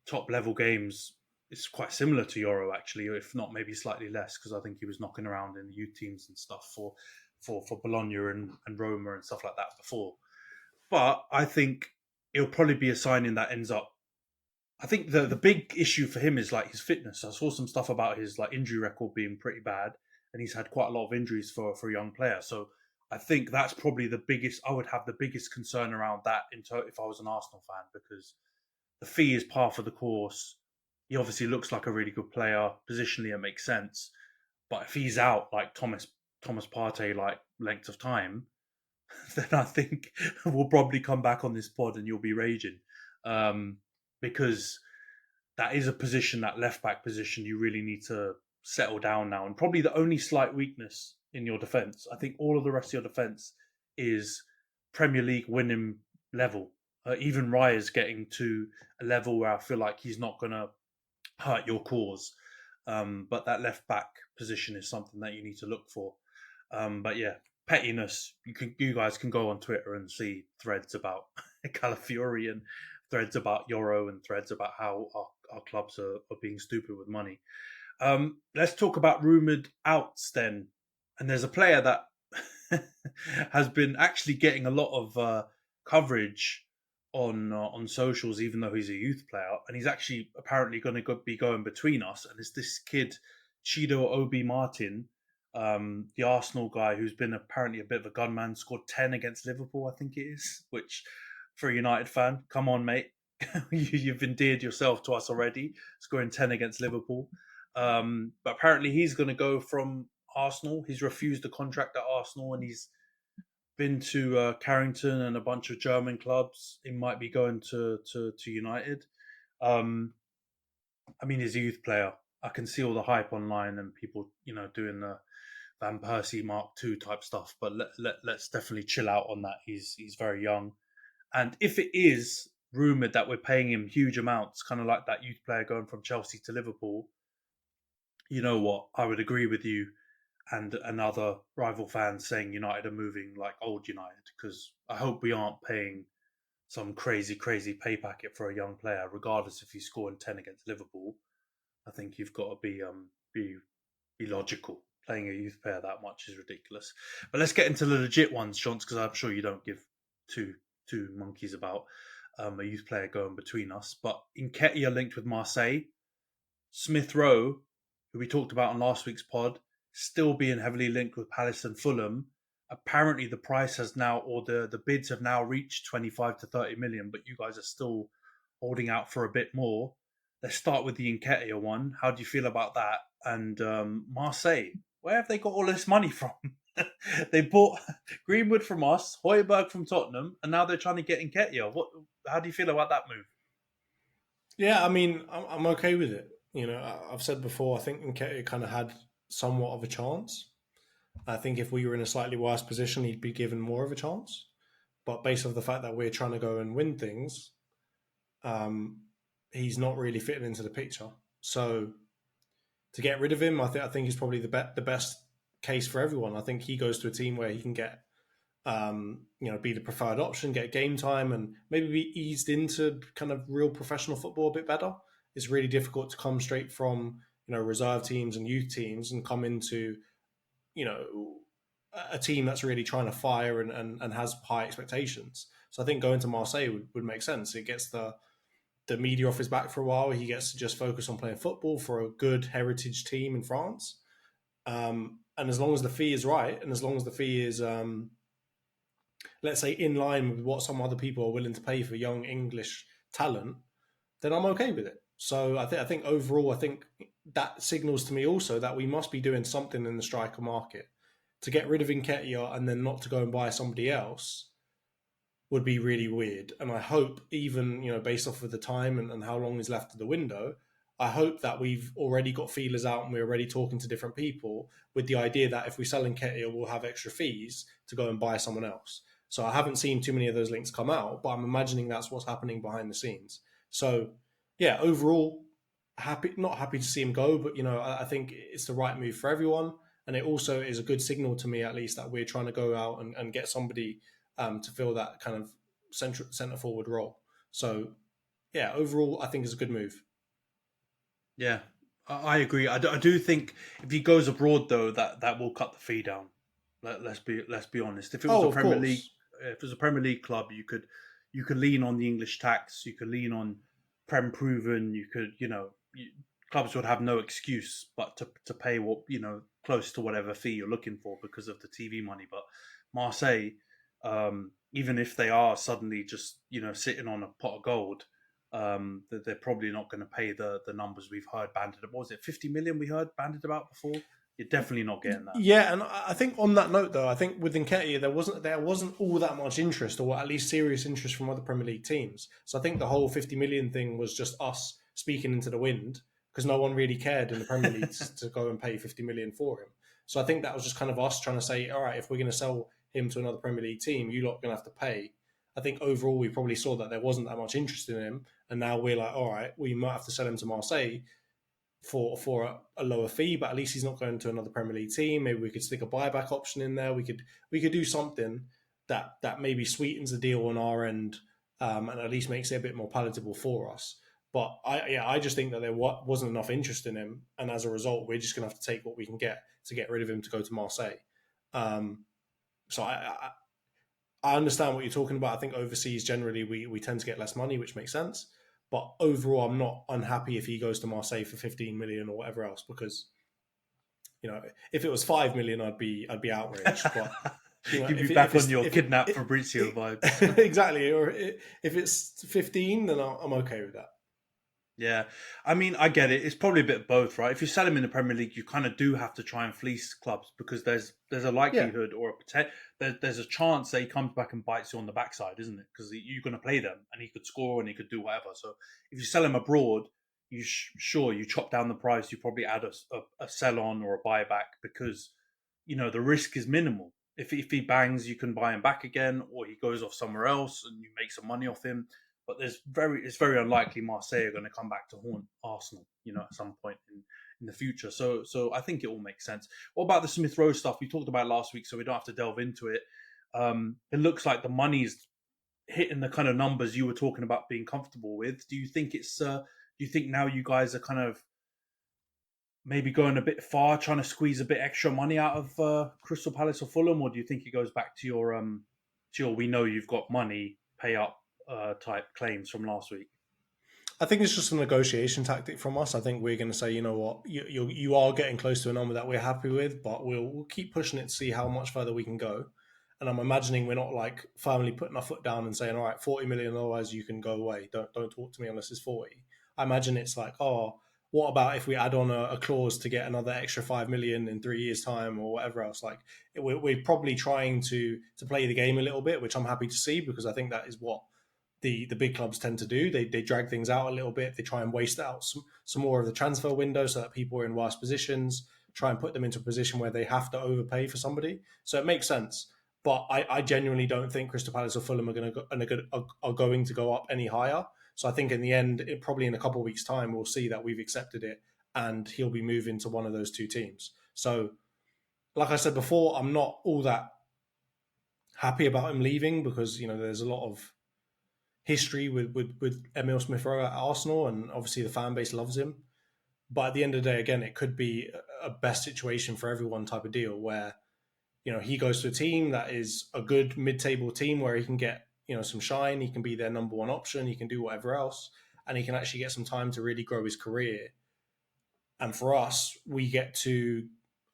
top-level games. It's quite similar to Yoro, actually, if not maybe slightly less, because I think he was knocking around in the youth teams and stuff for Bologna and Roma and stuff like that before. But I think it'll probably be a signing that ends up. I think the big issue for him is like his fitness. I saw some stuff about his like injury record being pretty bad, and he's had quite a lot of injuries for a young player. So I think that's probably the biggest. I would have the biggest concern around that if I was an Arsenal fan, because the fee is par for the course. He obviously looks like a really good player. Positionally, it makes sense. But if he's out like Thomas Partey like length of time, then I think we'll probably come back on this pod and you'll be raging, because that is a position, that left back position, you really need to settle down now. And probably the only slight weakness in your defence, I think all of the rest of your defence is Premier League winning level. Even Raya's getting to a level where I feel like he's not going to hurt your cause. But that left back position is something that you need to look for. But yeah, pettiness. You guys can go on Twitter and see threads about Calafiori and threads about Yoro and threads about how our clubs are being stupid with money. Let's talk about rumoured outs then. And there's a player that has been actually getting a lot of coverage on socials, even though he's a youth player, and he's actually apparently going to be going between us. And it's this kid, Chido Obi Martin, the Arsenal guy who's been apparently a bit of a gunman, scored 10 against Liverpool, I think it is, which for a United fan, come on, mate. You've endeared yourself to us already, scoring 10 against Liverpool. But apparently he's going to go from Arsenal. He's refused a contract at Arsenal and he's been to Carrington and a bunch of German clubs. He might be going to United. I mean, he's a youth player. I can see all the hype online and people, doing the Van Persie Mark II type stuff. But let's definitely chill out on that. He's very young. And if it is rumoured that we're paying him huge amounts, kind of like that youth player going from Chelsea to Liverpool, you know what? I would agree with you and another rival fans saying United are moving like old United, because I hope we aren't paying some crazy pay packet for a young player, regardless if you score in 10 against Liverpool. I think you've got to be logical. Playing a youth player that much is ridiculous. But let's get into the legit ones, Johns, because I'm sure you don't give two monkeys about a youth player going between us. But Nketiah linked with Marseille. Smith Rowe, who we talked about on last week's pod, still being heavily linked with Palace and Fulham. Apparently the price has now, or the bids have now reached 25 to 30 million, but you guys are still holding out for a bit more. Let's start with the Nketiah one. How do you feel about that? And Marseille, where have they got all this money from? They bought Greenwood from us, Højbjerg from Tottenham, and now they're trying to get Nketiah. How do you feel about that move? Yeah, I mean, I'm okay with it. You know, I've said before, I think Nketiah kind of had somewhat of a chance. I think if we were in a slightly worse position, he'd be given more of a chance. But based off the fact that we're trying to go and win things, he's not really fitting into the picture. So to get rid of him, I think he's probably the best case for everyone. I think he goes to a team where he can get, be the preferred option, get game time, and maybe be eased into kind of real professional football a bit better. It's really difficult to come straight from, reserve teams and youth teams and come into, a team that's really trying to fire and has high expectations. So I think going to Marseille would make sense. It gets the media off his back for a while. He gets to just focus on playing football for a good heritage team in France. And as long as the fee is right, and as long as the fee is, let's say, in line with what some other people are willing to pay for young English talent, then I'm okay with it. So I think overall, I think that signals to me also that we must be doing something in the striker market. To get rid of Nketiah and then not to go and buy somebody else would be really weird. And I hope, even based off of the time and how long is left of the window, I hope that we've already got feelers out and we're already talking to different people with the idea that if we sell Nketiah, we'll have extra fees to go and buy someone else. So I haven't seen too many of those links come out, but I'm imagining that's what's happening behind the scenes. So yeah, overall, not happy to see him go, but I think it's the right move for everyone. And it also is a good signal to me, at least, that we're trying to go out and get somebody to fill that kind of centre forward role. So yeah, overall, I think it's a good move. Yeah, I agree. I do think if he goes abroad, though, that will cut the fee down. Let's be honest. If it was a Premier League, if it was a Premier League club, you could lean on the English tax. You could lean on Prem proven. You could, clubs would have no excuse but to pay what close to whatever fee you're looking for because of the TV money. But Marseille, even if they are suddenly just sitting on a pot of gold, they're probably not going to pay the numbers we've heard banded. What was it, 50 million we heard banded about before? You're definitely not getting that. Yeah, and I think on that note, though, I think with Nketiah, there wasn't all that much interest, or at least serious interest from other Premier League teams. So I think the whole 50 million thing was just us speaking into the wind, because no one really cared in the Premier League to go and pay 50 million for him. So I think that was just kind of us trying to say, all right, if we're going to sell him to another Premier League team, you're not going to have to pay. I think overall we probably saw that there wasn't that much interest in him, and now we're like, all right, we might have to sell him to Marseille for a lower fee, but at least he's not going to another Premier League team. Maybe we could stick a buyback option in there. We could do something that maybe sweetens the deal on our end, and at least makes it a bit more palatable for us. But I just think that there wasn't enough interest in him, and as a result, we're just going to have to take what we can get to get rid of him to go to Marseille. So I understand what you're talking about. I think overseas generally we tend to get less money, which makes sense. But overall, I'm not unhappy if he goes to Marseille for 15 million or whatever else, because if it was 5 million, I'd be outraged. But you'd be back on your kidnap Fabrizio vibes. Exactly. Or if it's 15, then I'm okay with that. Yeah, I mean, I get it. It's probably a bit of both, right? If you sell him in the Premier League, you kind of do have to try and fleece clubs because there's a likelihood or there's a chance that he comes back and bites you on the backside, isn't it? Because you're going to play them and he could score and he could do whatever. So if you sell him abroad, you chop down the price. You probably add a sell on or a buyback because the risk is minimal. If he bangs, you can buy him back again, or he goes off somewhere else and you make some money off him. But it's very unlikely Marseille are going to come back to haunt Arsenal, at some point in the future. So I think it all makes sense. What about the Smith Rowe stuff we talked about last week? So we don't have to delve into it. It looks like the money's hitting the kind of numbers you were talking about being comfortable with. Do you think it's? Do you think now you guys are kind of maybe going a bit far, trying to squeeze a bit extra money out of Crystal Palace or Fulham, or do you think it goes back to your we know you've got money, pay up type claims from last week? I think it's just a negotiation tactic from us. I think we're going to say, you know what, you are getting close to a number that we're happy with, but we'll keep pushing it to see how much further we can go. And I'm imagining we're not like firmly putting our foot down and saying, all right, 40 million, otherwise you can go away. Don't talk to me unless it's 40. I imagine it's like, oh, what about if we add on a clause to get another extra 5 million in 3 years' time or whatever else? Like we're probably trying to play the game a little bit, which I'm happy to see because I think that is what the big clubs tend to do. They drag things out a little bit. They try and waste out some more of the transfer window so that people are in worse positions, try and put them into a position where they have to overpay for somebody. So it makes sense. But I genuinely don't think Crystal Palace or Fulham are going to go up any higher. So I think in the end, probably in a couple of weeks' time, we'll see that we've accepted it and he'll be moving to one of those two teams. So, like I said before, I'm not all that happy about him leaving because, you know, there's a lot of history with Emile Smith-Rowe at Arsenal and obviously the fan base loves him. But at the end of the day, again, it could be a best situation for everyone type of deal where, you know, he goes to a team that is a good mid-table team where he can get, you know, some shine. He can be their number one option. He can do whatever else. And he can actually get some time to really grow his career. And for us, we get to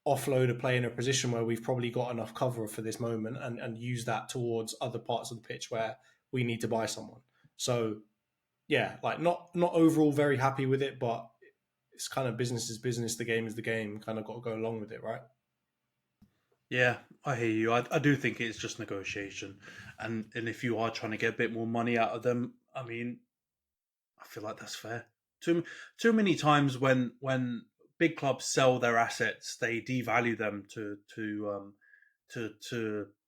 offload a player in a position where we've probably got enough cover for this moment and use that towards other parts of the pitch where we need to buy someone. So, yeah, like not overall very happy with it, but it's kind of business is business. The game is the game. Kind of got to go along with it, right? Yeah, I hear you. I do think it's just negotiation, and if you are trying to get a bit more money out of them, I mean, I feel like that's fair. Too many times when big clubs sell their assets, they devalue them to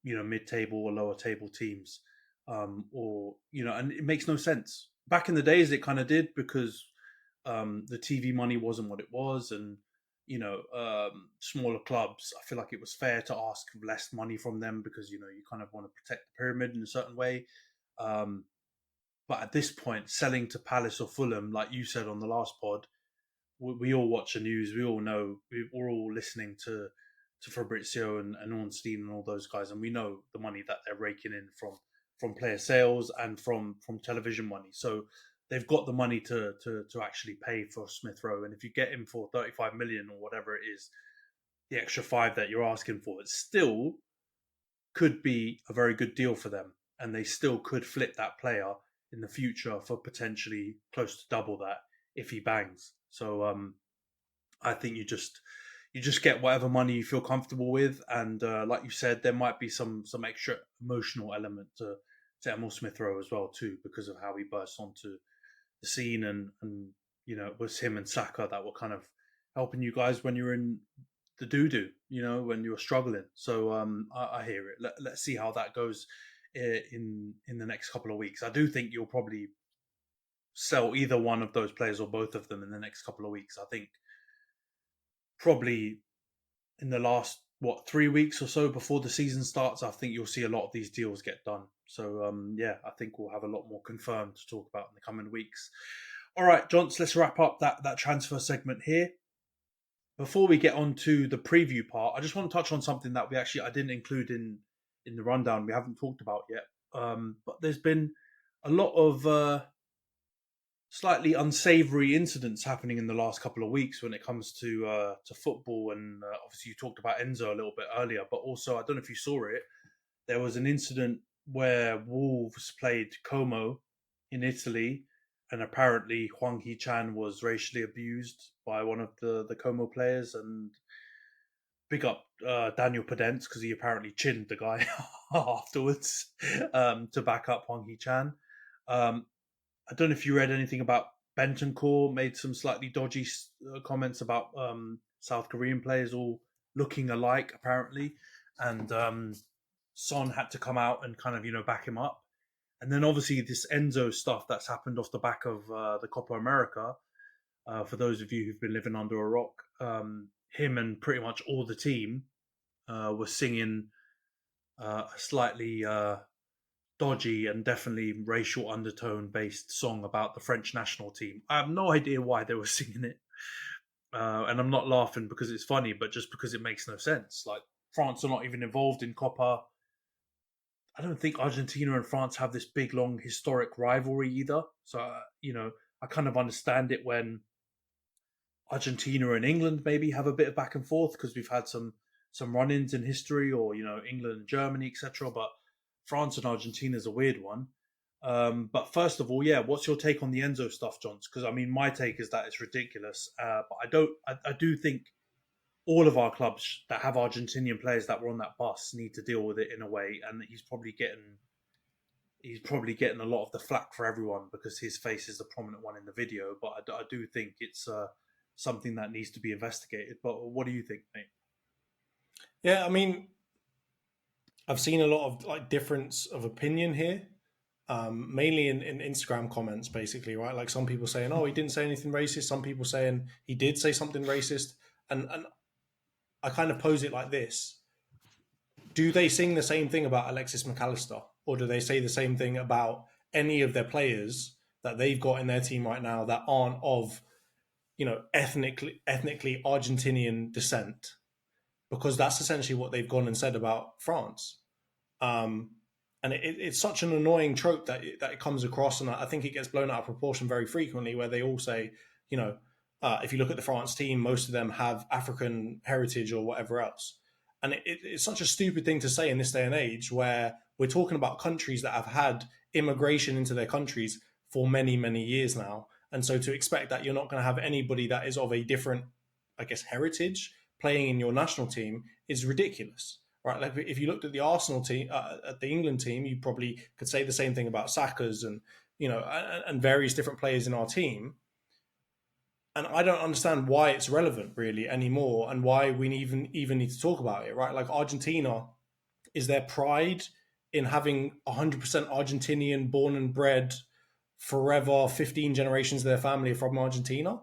mid table or lower table teams, or and it makes no sense. Back in the days, it kind of did because the TV money wasn't what it was, and smaller clubs, I feel like it was fair to ask less money from them because, you kind of want to protect the pyramid in a certain way. But at this point, selling to Palace or Fulham, like you said on the last pod, we all watch the news. We all know, we're all listening to Fabrizio and Ornstein and all those guys. And we know the money that they're raking in from player sales and from television money. So they've got the money to actually pay for Smith Rowe. And if you get him for 35 million or whatever it is, the extra 5 that you're asking for, it still could be a very good deal for them. And they still could flip that player in the future for potentially close to double that if he bangs. So I think you just get whatever money you feel comfortable with. And like you said, there might be some extra emotional element to Emile Smith Rowe as well too, because of how he burst onto the scene and it was him and Saka that were kind of helping you guys when you were in the doo-doo, when you were struggling. So I hear it. Let's see how that goes in the next couple of weeks. I do think you'll probably sell either one of those players or both of them in the next couple of weeks. I think probably in the last 3 weeks or so before the season starts, I think you'll see a lot of these deals get done. So I think we'll have a lot more confirmed to talk about in the coming weeks. All right, Johns, let's wrap up that transfer segment here. Before we get on to the preview part, I just want to touch on something that I didn't include in the rundown. We haven't talked about yet, but there's been a lot of slightly unsavoury incidents happening in the last couple of weeks when it comes to football. And obviously you talked about Enzo a little bit earlier, but also, I don't know if you saw it, there was an incident where Wolves played Como in Italy, and apparently Hwang Hee-chan was racially abused by one of the Como players. And big up Daniel Podence, because he apparently chinned the guy afterwards to back up Hwang Hee-chan. I don't know if you read anything about Bentancur made some slightly dodgy comments about South Korean players all looking alike, apparently. And Son had to come out and kind of, back him up. And then obviously this Enzo stuff that's happened off the back of the Copa America. For those of you who've been living under a rock, him and pretty much all the team were singing a slightly dodgy and definitely racial undertone based song about the French national team. I have no idea why they were singing it. And I'm not laughing because it's funny, but just because it makes no sense. Like, France are not even involved in Copa. I don't think Argentina and France have this big, long, historic rivalry either. So, I kind of understand it when Argentina and England maybe have a bit of back and forth because we've had some run-ins in history, or England and Germany, etc. But France and Argentina is a weird one. But first of all, yeah, what's your take on the Enzo stuff, Johns? Because I mean, my take is that it's ridiculous. But I do think all of our clubs that have Argentinian players that were on that bus need to deal with it in a way, and he's probably getting a lot of the flack for everyone because his face is the prominent one in the video. But I do think it's something that needs to be investigated. But what do you think, mate? Yeah, I mean, I've seen a lot of like difference of opinion here, mainly in Instagram comments, basically, right? Like some people saying, "Oh, he didn't say anything racist." Some people saying he did say something racist, and I kind of pose it like this: do they sing the same thing about Alexis McAllister, or do they say the same thing about any of their players that they've got in their team right now that aren't of, ethnically Argentinian descent? Because that's essentially what they've gone and said about France. And it's such an annoying trope that it comes across, and I think it gets blown out of proportion very frequently, where they all say, if you look at the France team, most of them have African heritage or whatever else. And it's such a stupid thing to say in this day and age, where we're talking about countries that have had immigration into their countries for many, many years now. And so to expect that you're not going to have anybody that is of a different, I guess, heritage playing in your national team is ridiculous, right? Like if you looked at the Arsenal team, at the England team, you probably could say the same thing about Saka's and and various different players in our team. And I don't understand why it's relevant really anymore, and why we even need to talk about it, right? Like Argentina, is their pride in having 100% Argentinian born and bred forever, 15 generations of their family are from Argentina?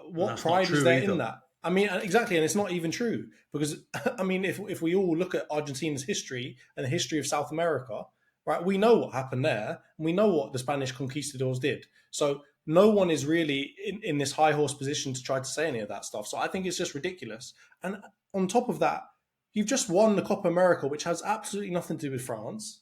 What pride is there in that? I mean, exactly, and it's not even true because, I mean, if we all look at Argentina's history and the history of South America, right, we know what happened there, and we know what the Spanish conquistadors did. So no one is really in this high horse position to try to say any of that stuff. So I think it's just ridiculous. And on top of that, you've just won the Copa America, which has absolutely nothing to do with France.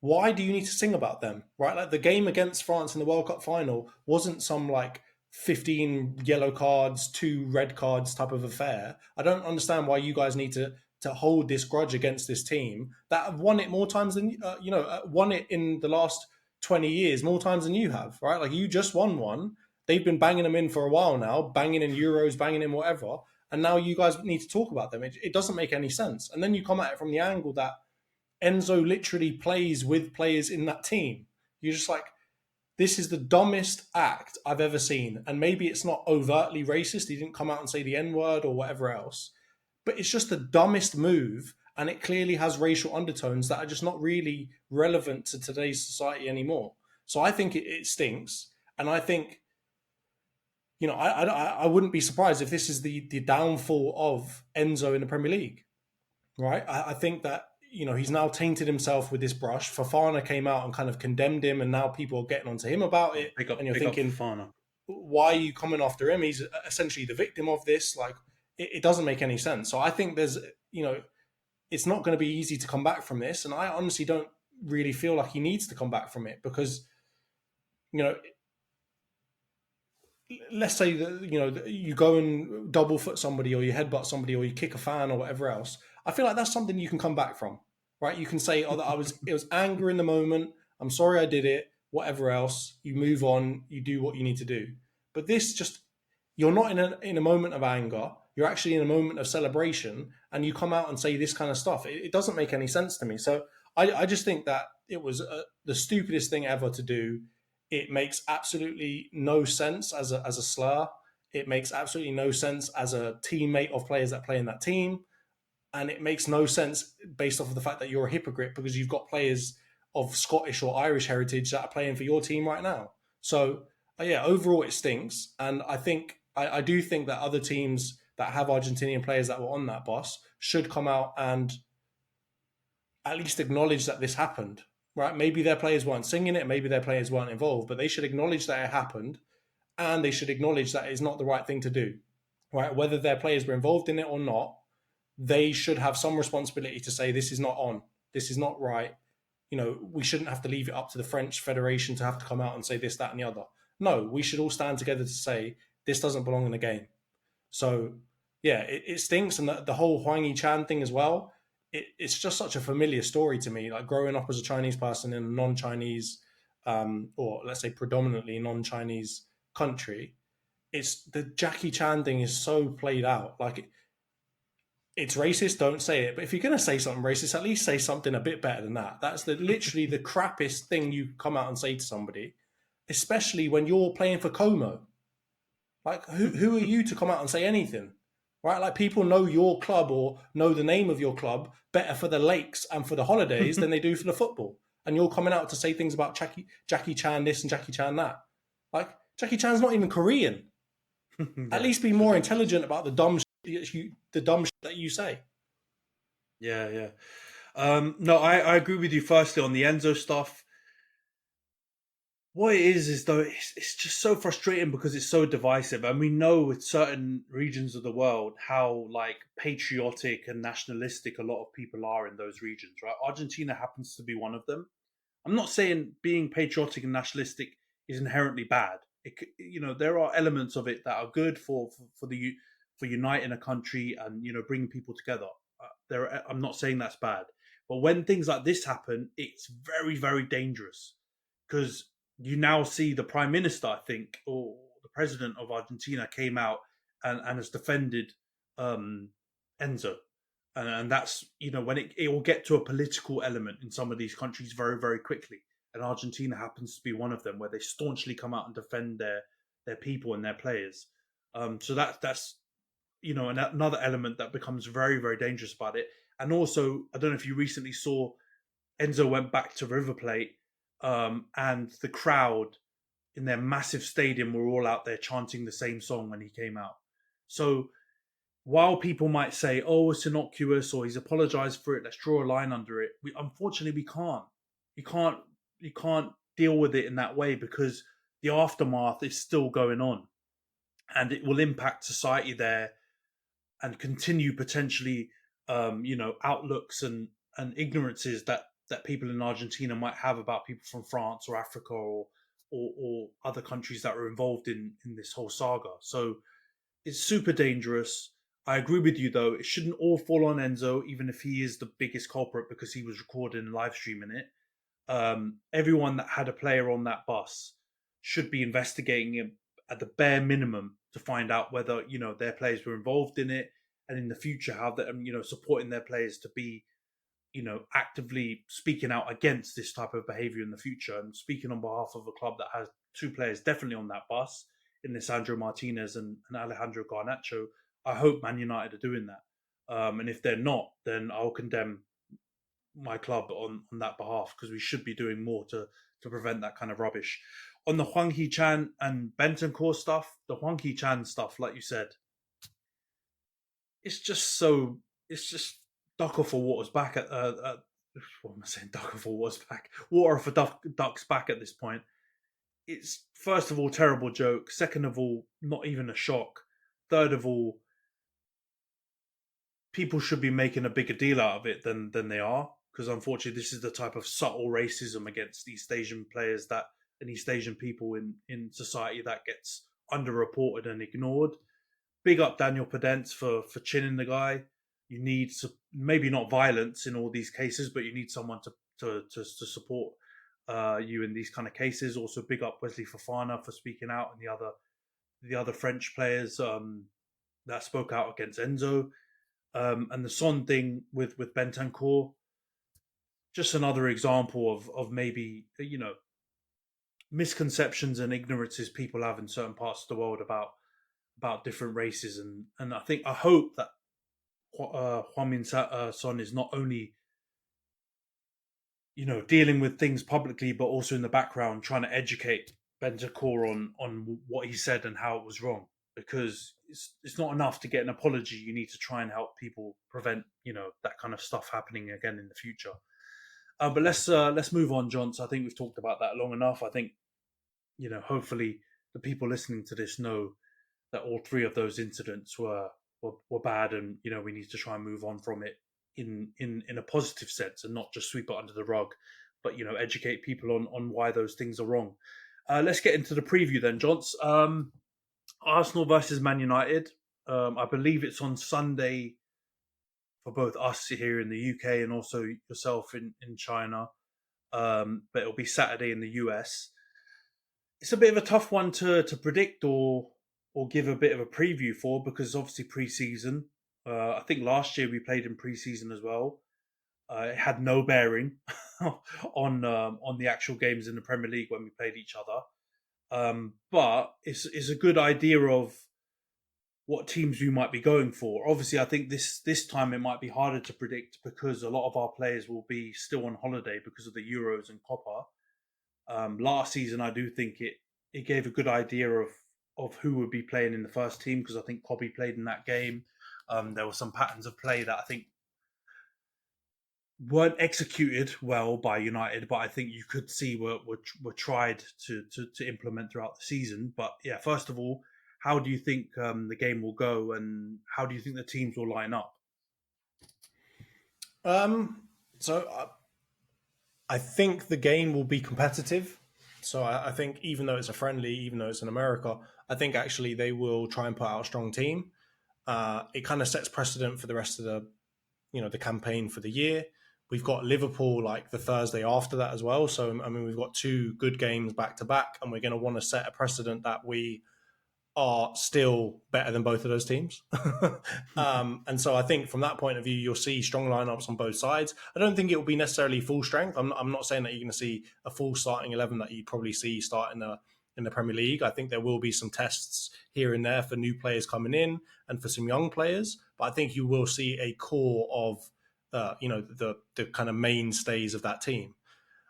Why do you need to sing about them, right? Like the game against France in the World Cup final wasn't some like 15 yellow cards, 2 red cards type of affair. I don't understand why you guys need to hold this grudge against this team that have won it more times than won it in the last 20 years more times than you have, right? Like you just won one. They've been banging them in for a while now, banging in Euros, banging in whatever, and now you guys need to talk about them. It doesn't make any sense. And then you come at it from the angle that Enzo literally plays with players in that team. You're just like, this is the dumbest act I've ever seen. And maybe it's not overtly racist. He didn't come out and say the N-word or whatever else. But it's just the dumbest move. And it clearly has racial undertones that are just not really relevant to today's society anymore. So I think it stinks. And I think, I wouldn't be surprised if this is the downfall of Enzo in the Premier League. Right? I think that, he's now tainted himself with this brush. Fofana came out and kind of condemned him, and now people are getting onto him about it. And you're thinking, why are you coming after him? He's essentially the victim of this. Like, it doesn't make any sense. So I think there's, it's not going to be easy to come back from this. And I honestly don't really feel like he needs to come back from it because, let's say that, you go and double foot somebody or you headbutt somebody or you kick a fan or whatever else. I feel like that's something you can come back from, right? You can say, oh, it was anger in the moment. I'm sorry I did it, whatever else. You move on, you do what you need to do. But this just, you're not in a moment of anger. You're actually in a moment of celebration and you come out and say this kind of stuff. It doesn't make any sense to me. So I just think that it was the stupidest thing ever to do. It makes absolutely no sense as a slur. It makes absolutely no sense as a teammate of players that play in that team. And it makes no sense based off of the fact that you're a hypocrite because you've got players of Scottish or Irish heritage that are playing for your team right now. So, yeah, overall it stinks. And I do think that other teams that have Argentinian players that were on that bus should come out and at least acknowledge that this happened, right? Maybe their players weren't singing it, maybe their players weren't involved, but they should acknowledge that it happened, and they should acknowledge that it's not the right thing to do, right? Whether their players were involved in it or not, they should have some responsibility to say, this is not on, this is not right. We shouldn't have to leave it up to the French Federation to have to come out and say this, that, and the other. No, we should all stand together to say, this doesn't belong in the game. So, yeah, it stinks. And the whole Huang Yi-chan thing as well, it's just such a familiar story to me. Like growing up as a Chinese person in a non-Chinese, or let's say predominantly non-Chinese country, it's the Jackie Chan thing is so played out. Like it's racist, don't say it. But if you're going to say something racist, at least say something a bit better than that. That's literally the crappiest thing you come out and say to somebody, especially when you're playing for Como. Like, who are you to come out and say anything? Right? Like, people know your club or know the name of your club better for the lakes and for the holidays than they do for the football. And you're coming out to say things about Jackie Chan this and Jackie Chan that. Like, Jackie Chan's not even Korean. At least be more intelligent about the dumb shit that you say. Yeah. No, I agree with you. Firstly, on the Enzo stuff, what it is though, it's just so frustrating because it's so divisive, and we know with certain regions of the world how like patriotic and nationalistic a lot of people are in those regions. Right, Argentina happens to be one of them. I'm not saying being patriotic and nationalistic is inherently bad. There are elements of it that are good for uniting a country and bringing people together. I'm not saying that's bad, but when things like this happen, it's very, very dangerous because you now see the prime minister, I think, or the president of Argentina came out and has defended Enzo. And that's, when it will get to a political element in some of these countries very, very quickly. And Argentina happens to be one of them where they staunchly come out and defend their people and their players. So that's another element that becomes very, very dangerous about it. And also, I don't know if you recently saw Enzo went back to River Plate, and the crowd in their massive stadium were all out there chanting the same song when he came out. So while people might say, "Oh, it's innocuous," or "He's apologized for it, let's draw a line under it," unfortunately we can't. You can't deal with it in that way because the aftermath is still going on, and it will impact society there and continue potentially, outlooks and ignorances that people in Argentina might have about people from France or Africa or other countries that are involved in this whole saga. So it's super dangerous. I agree with you though. It shouldn't all fall on Enzo, even if he is the biggest culprit because he was recording and live streaming it. Everyone that had a player on that bus should be investigating him at the bare minimum to find out whether their players were involved in it, and in the future how that supporting their players to be actively speaking out against this type of behavior in the future. And speaking on behalf of a club that has two players definitely on that bus in Lisandro Martinez and Alejandro Garnacho, I hope Man United are doing that. And if they're not, then I'll condemn my club on that behalf because we should be doing more to prevent that kind of rubbish. On the Huang Hee-chan and Bentancur stuff, the Huang Hee-chan stuff, like you said, it's just duck off for water's back at what am I saying? Duck off for water's back. Water for ducks back at this point. It's first of all terrible joke. Second of all, not even a shock. Third of all, people should be making a bigger deal out of it than they are, because unfortunately this is the type of subtle racism against East Asian players and East Asian people in society that gets underreported and ignored. Big up Daniel Podence for chinning the guy. You need maybe not violence in all these cases, but you need someone to support you in these kind of cases. Also, big up Wesley Fofana for speaking out, and the other French players that spoke out against Enzo, and the Son thing with Bentancur. Just another example of maybe misconceptions and ignorances people have in certain parts of the world about different races, and I hope that Heung-min Son is not only dealing with things publicly, but also in the background trying to educate Bentancur on what he said and how it was wrong. Because it's not enough to get an apology. You need to try and help people prevent that kind of stuff happening again in the future. But let's move on, John. So I think we've talked about that long enough. I think hopefully the people listening to this know that all three of those incidents were bad, and we need to try and move on from it in a positive sense, and not just sweep it under the rug, but educate people on why those things are wrong. Let's get into the preview then, Johns. Arsenal versus Man United. I believe it's on Sunday for both us here in the UK and also yourself in China. But it'll be Saturday in the US. It's a bit of a tough one to predict or give a bit of a preview for, because obviously pre-season. I think last year we played in pre-season as well. It had no bearing on the actual games in the Premier League when we played each other. But it's a good idea of what teams we might be going for. Obviously, I think this time it might be harder to predict because a lot of our players will be still on holiday because of the Euros and Copa. Last season, I do think it gave a good idea of who would be playing in the first team, because I think Kobe played in that game. There were some patterns of play that I think weren't executed well by United, but I think you could see were tried to implement throughout the season. But yeah, first of all, how do you think the game will go, and how do you think the teams will line up? I think the game will be competitive. So I think even though it's a friendly, even though it's in America, I think actually they will try and put out a strong team. It kind of sets precedent for the rest of the campaign for the year. We've got Liverpool like the Thursday after that as well. So, I mean, we've got two good games back to back, and we're going to want to set a precedent that we are still better than both of those teams. And so I think from that point of view, you'll see strong lineups on both sides. I don't think it will be necessarily full strength. I'm not saying that you're going to see a full starting 11 that you probably see start in the Premier League. I think there will be some tests here and there for new players coming in and for some young players. But I think you will see a core of the kind of mainstays of that team.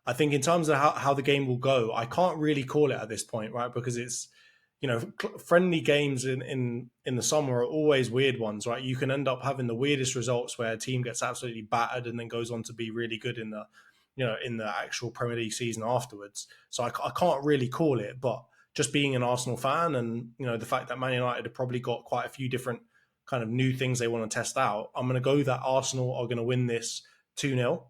I think in terms of how the game will go, I can't really call it at this point, right? Because it's, friendly games in the summer are always weird ones, right? You can end up having the weirdest results where a team gets absolutely battered and then goes on to be really good in the actual Premier League season afterwards. So I can't really call it, but just being an Arsenal fan and, the fact that Man United have probably got quite a few different kind of new things they want to test out, I'm going to go that Arsenal are going to win this 2-0.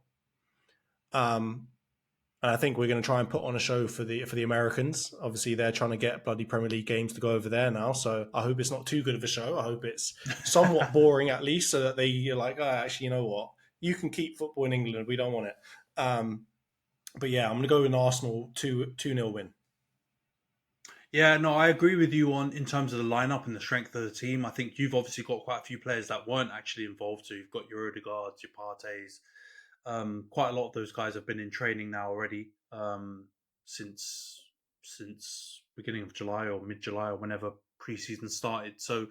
And I think we're going to try and put on a show for the Americans. Obviously, they're trying to get bloody Premier League games to go over there now. So I hope it's not too good of a show. I hope it's somewhat boring at least, so that they're like, oh, actually, you know what? You can keep football in England. We don't want it. But yeah, I'm going to go with an Arsenal 2-0 win. Yeah, no, I agree with you in terms of the lineup and the strength of the team. I think you've obviously got quite a few players that weren't actually involved. So you've got your Odegaards, your Parteys. Quite a lot of those guys have been in training now already since beginning of July or mid-July or whenever preseason started. So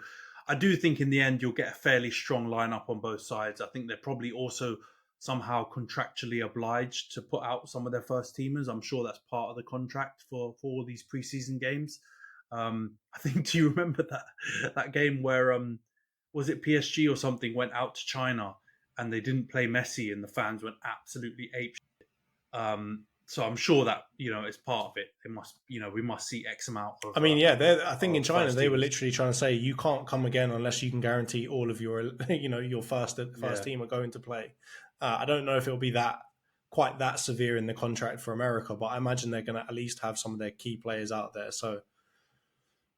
I do think in the end you'll get a fairly strong lineup on both sides. I think they're probably also somehow contractually obliged to put out some of their first teamers. I'm sure that's part of the contract for all these preseason games. I think, do you remember that game where was it PSG or something went out to China and they didn't play Messi and the fans went absolutely apeshit? So I'm sure that it's part of it. It must, we must see X amount of. I mean, I think in China they were literally trying to say you can't come again unless you can guarantee all of your, your first team are going to play. I don't know if it'll be quite that severe in the contract for America, but I imagine they're going to at least have some of their key players out there. So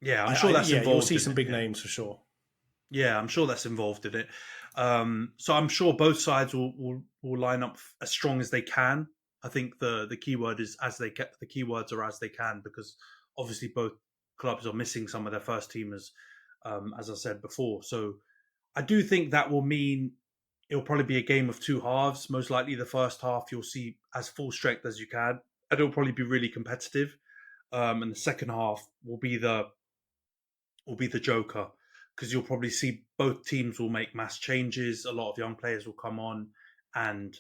yeah, I'm sure that's involved. You'll see some big names for sure. Yeah, I'm sure that's involved in it. So I'm sure both sides will line up as strong as they can. I think the key word is the keywords are as they can, because obviously both clubs are missing some of their first teamers, as I said before. So I do think that will mean it'll probably be a game of two halves. Most likely the first half you'll see as full strength as you can, and it'll probably be really competitive. And the second half will be the joker, because you'll probably see both teams will make mass changes. A lot of young players will come on, and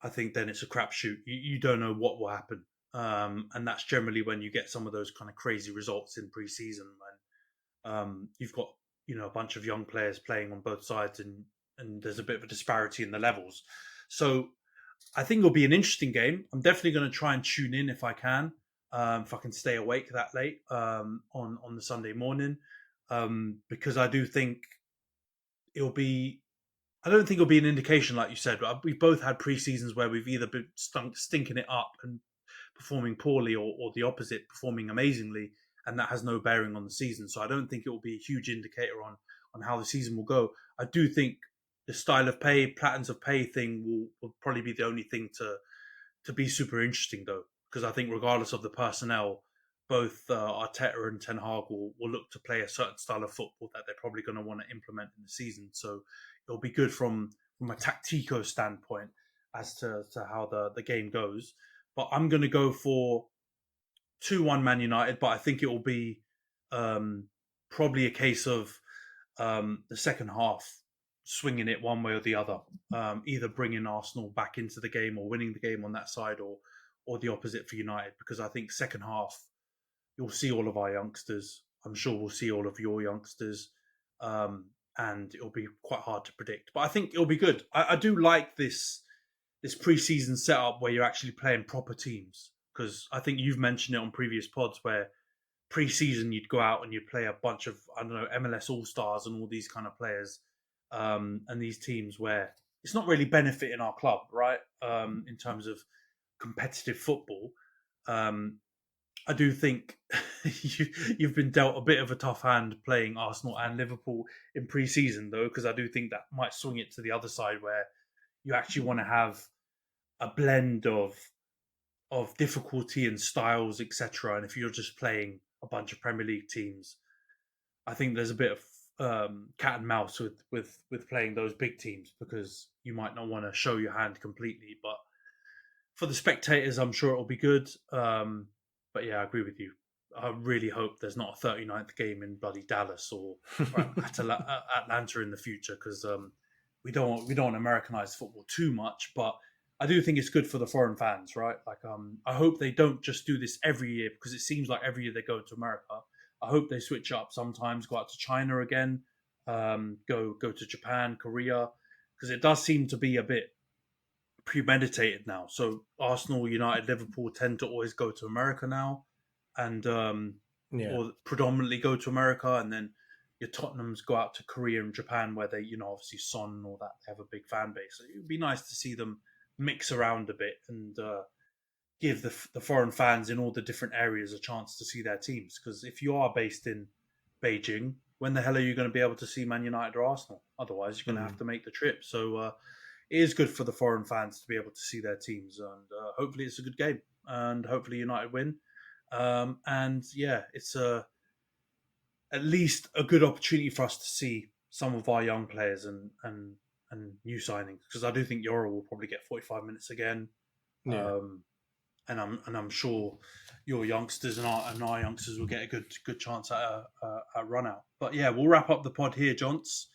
I think then it's a crapshoot. You don't know what will happen. And that's generally when you get some of those kind of crazy results in pre-season, when you've got a bunch of young players playing on both sides, and there's a bit of a disparity in the levels. So I think it'll be an interesting game. I'm definitely going to try and tune in if I can stay awake that late on the Sunday morning, because I do think it'll be. I don't think it'll be an indication, like you said. We've both had pre-seasons where we've either been stinking it up and performing poorly, or the opposite, performing amazingly, and that has no bearing on the season. So I don't think it will be a huge indicator on how the season will go. I do think the style of play, patterns of play thing will probably be the only thing to be super interesting, though, because I think regardless of the personnel, both Arteta and Ten Hag will look to play a certain style of football that they're probably going to want to implement in the season. So it'll be good from a tactico standpoint as to how the game goes. But I'm going to go for 2-1 Man United, but I think it will be probably a case of the second half swinging it one way or the other, either bringing Arsenal back into the game or winning the game on that side, or the opposite for United, because I think second half you'll see all of our youngsters. I'm sure we'll see all of your youngsters, and it'll be quite hard to predict. But I think it'll be good. I do like this pre-season setup where you're actually playing proper teams, because I think you've mentioned it on previous pods where pre-season you'd go out and you'd play a bunch of, I don't know, MLS All-Stars and all these kind of players, and these teams where it's not really benefiting our club, right? In terms of competitive football. I do think you've been dealt a bit of a tough hand playing Arsenal and Liverpool in pre-season, though, because I do think that might swing it to the other side where you actually want to have a blend of difficulty and styles, etc. And if you're just playing a bunch of Premier League teams, I think there's a bit of cat and mouse with playing those big teams, because you might not want to show your hand completely. But for the spectators, I'm sure it'll be good. But yeah, I agree with you. I really hope there's not a 39th game in bloody Dallas or Atlanta in the future, because we don't want to Americanize football too much. But I do think it's good for the foreign fans, right? Like, I hope they don't just do this every year, because it seems like every year they go to America. I hope they switch up sometimes, go out to China again, go to Japan, Korea, because it does seem to be a bit premeditated now. So Arsenal, United, Liverpool tend to always go to America now, and or predominantly go to America, and then your Tottenhams go out to Korea and Japan, where they, obviously Son and all that, they have a big fan base. So it would be nice to see them mix around a bit and give the foreign fans in all the different areas a chance to see their teams. Because if you are based in Beijing, when the hell are you going to be able to see Man United or Arsenal? Otherwise, you're going to have to make the trip. So it is good for the foreign fans to be able to see their teams, and hopefully it's a good game, and hopefully United win. And yeah, it's at least a good opportunity for us to see some of our young players and new signings, because I do think Yoro will probably get 45 minutes again. Yeah. And I'm sure your youngsters and our youngsters will get a good chance at a run out. But yeah, we'll wrap up the pod here, Johns.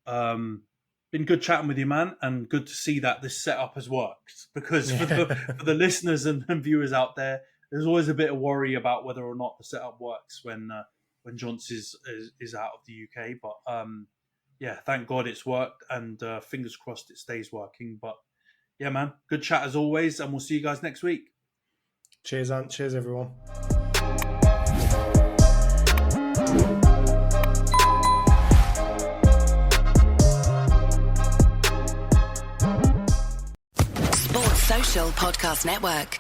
Been good chatting with you, man, and good to see that this setup has worked. Because for the listeners and viewers out there, there's always a bit of worry about whether or not the setup works when Johns is out of the UK. But yeah, thank God it's worked, and fingers crossed it stays working. But yeah, man, good chat as always, and we'll see you guys next week. Cheers, Ant. Cheers, everyone. Sports Social Podcast Network.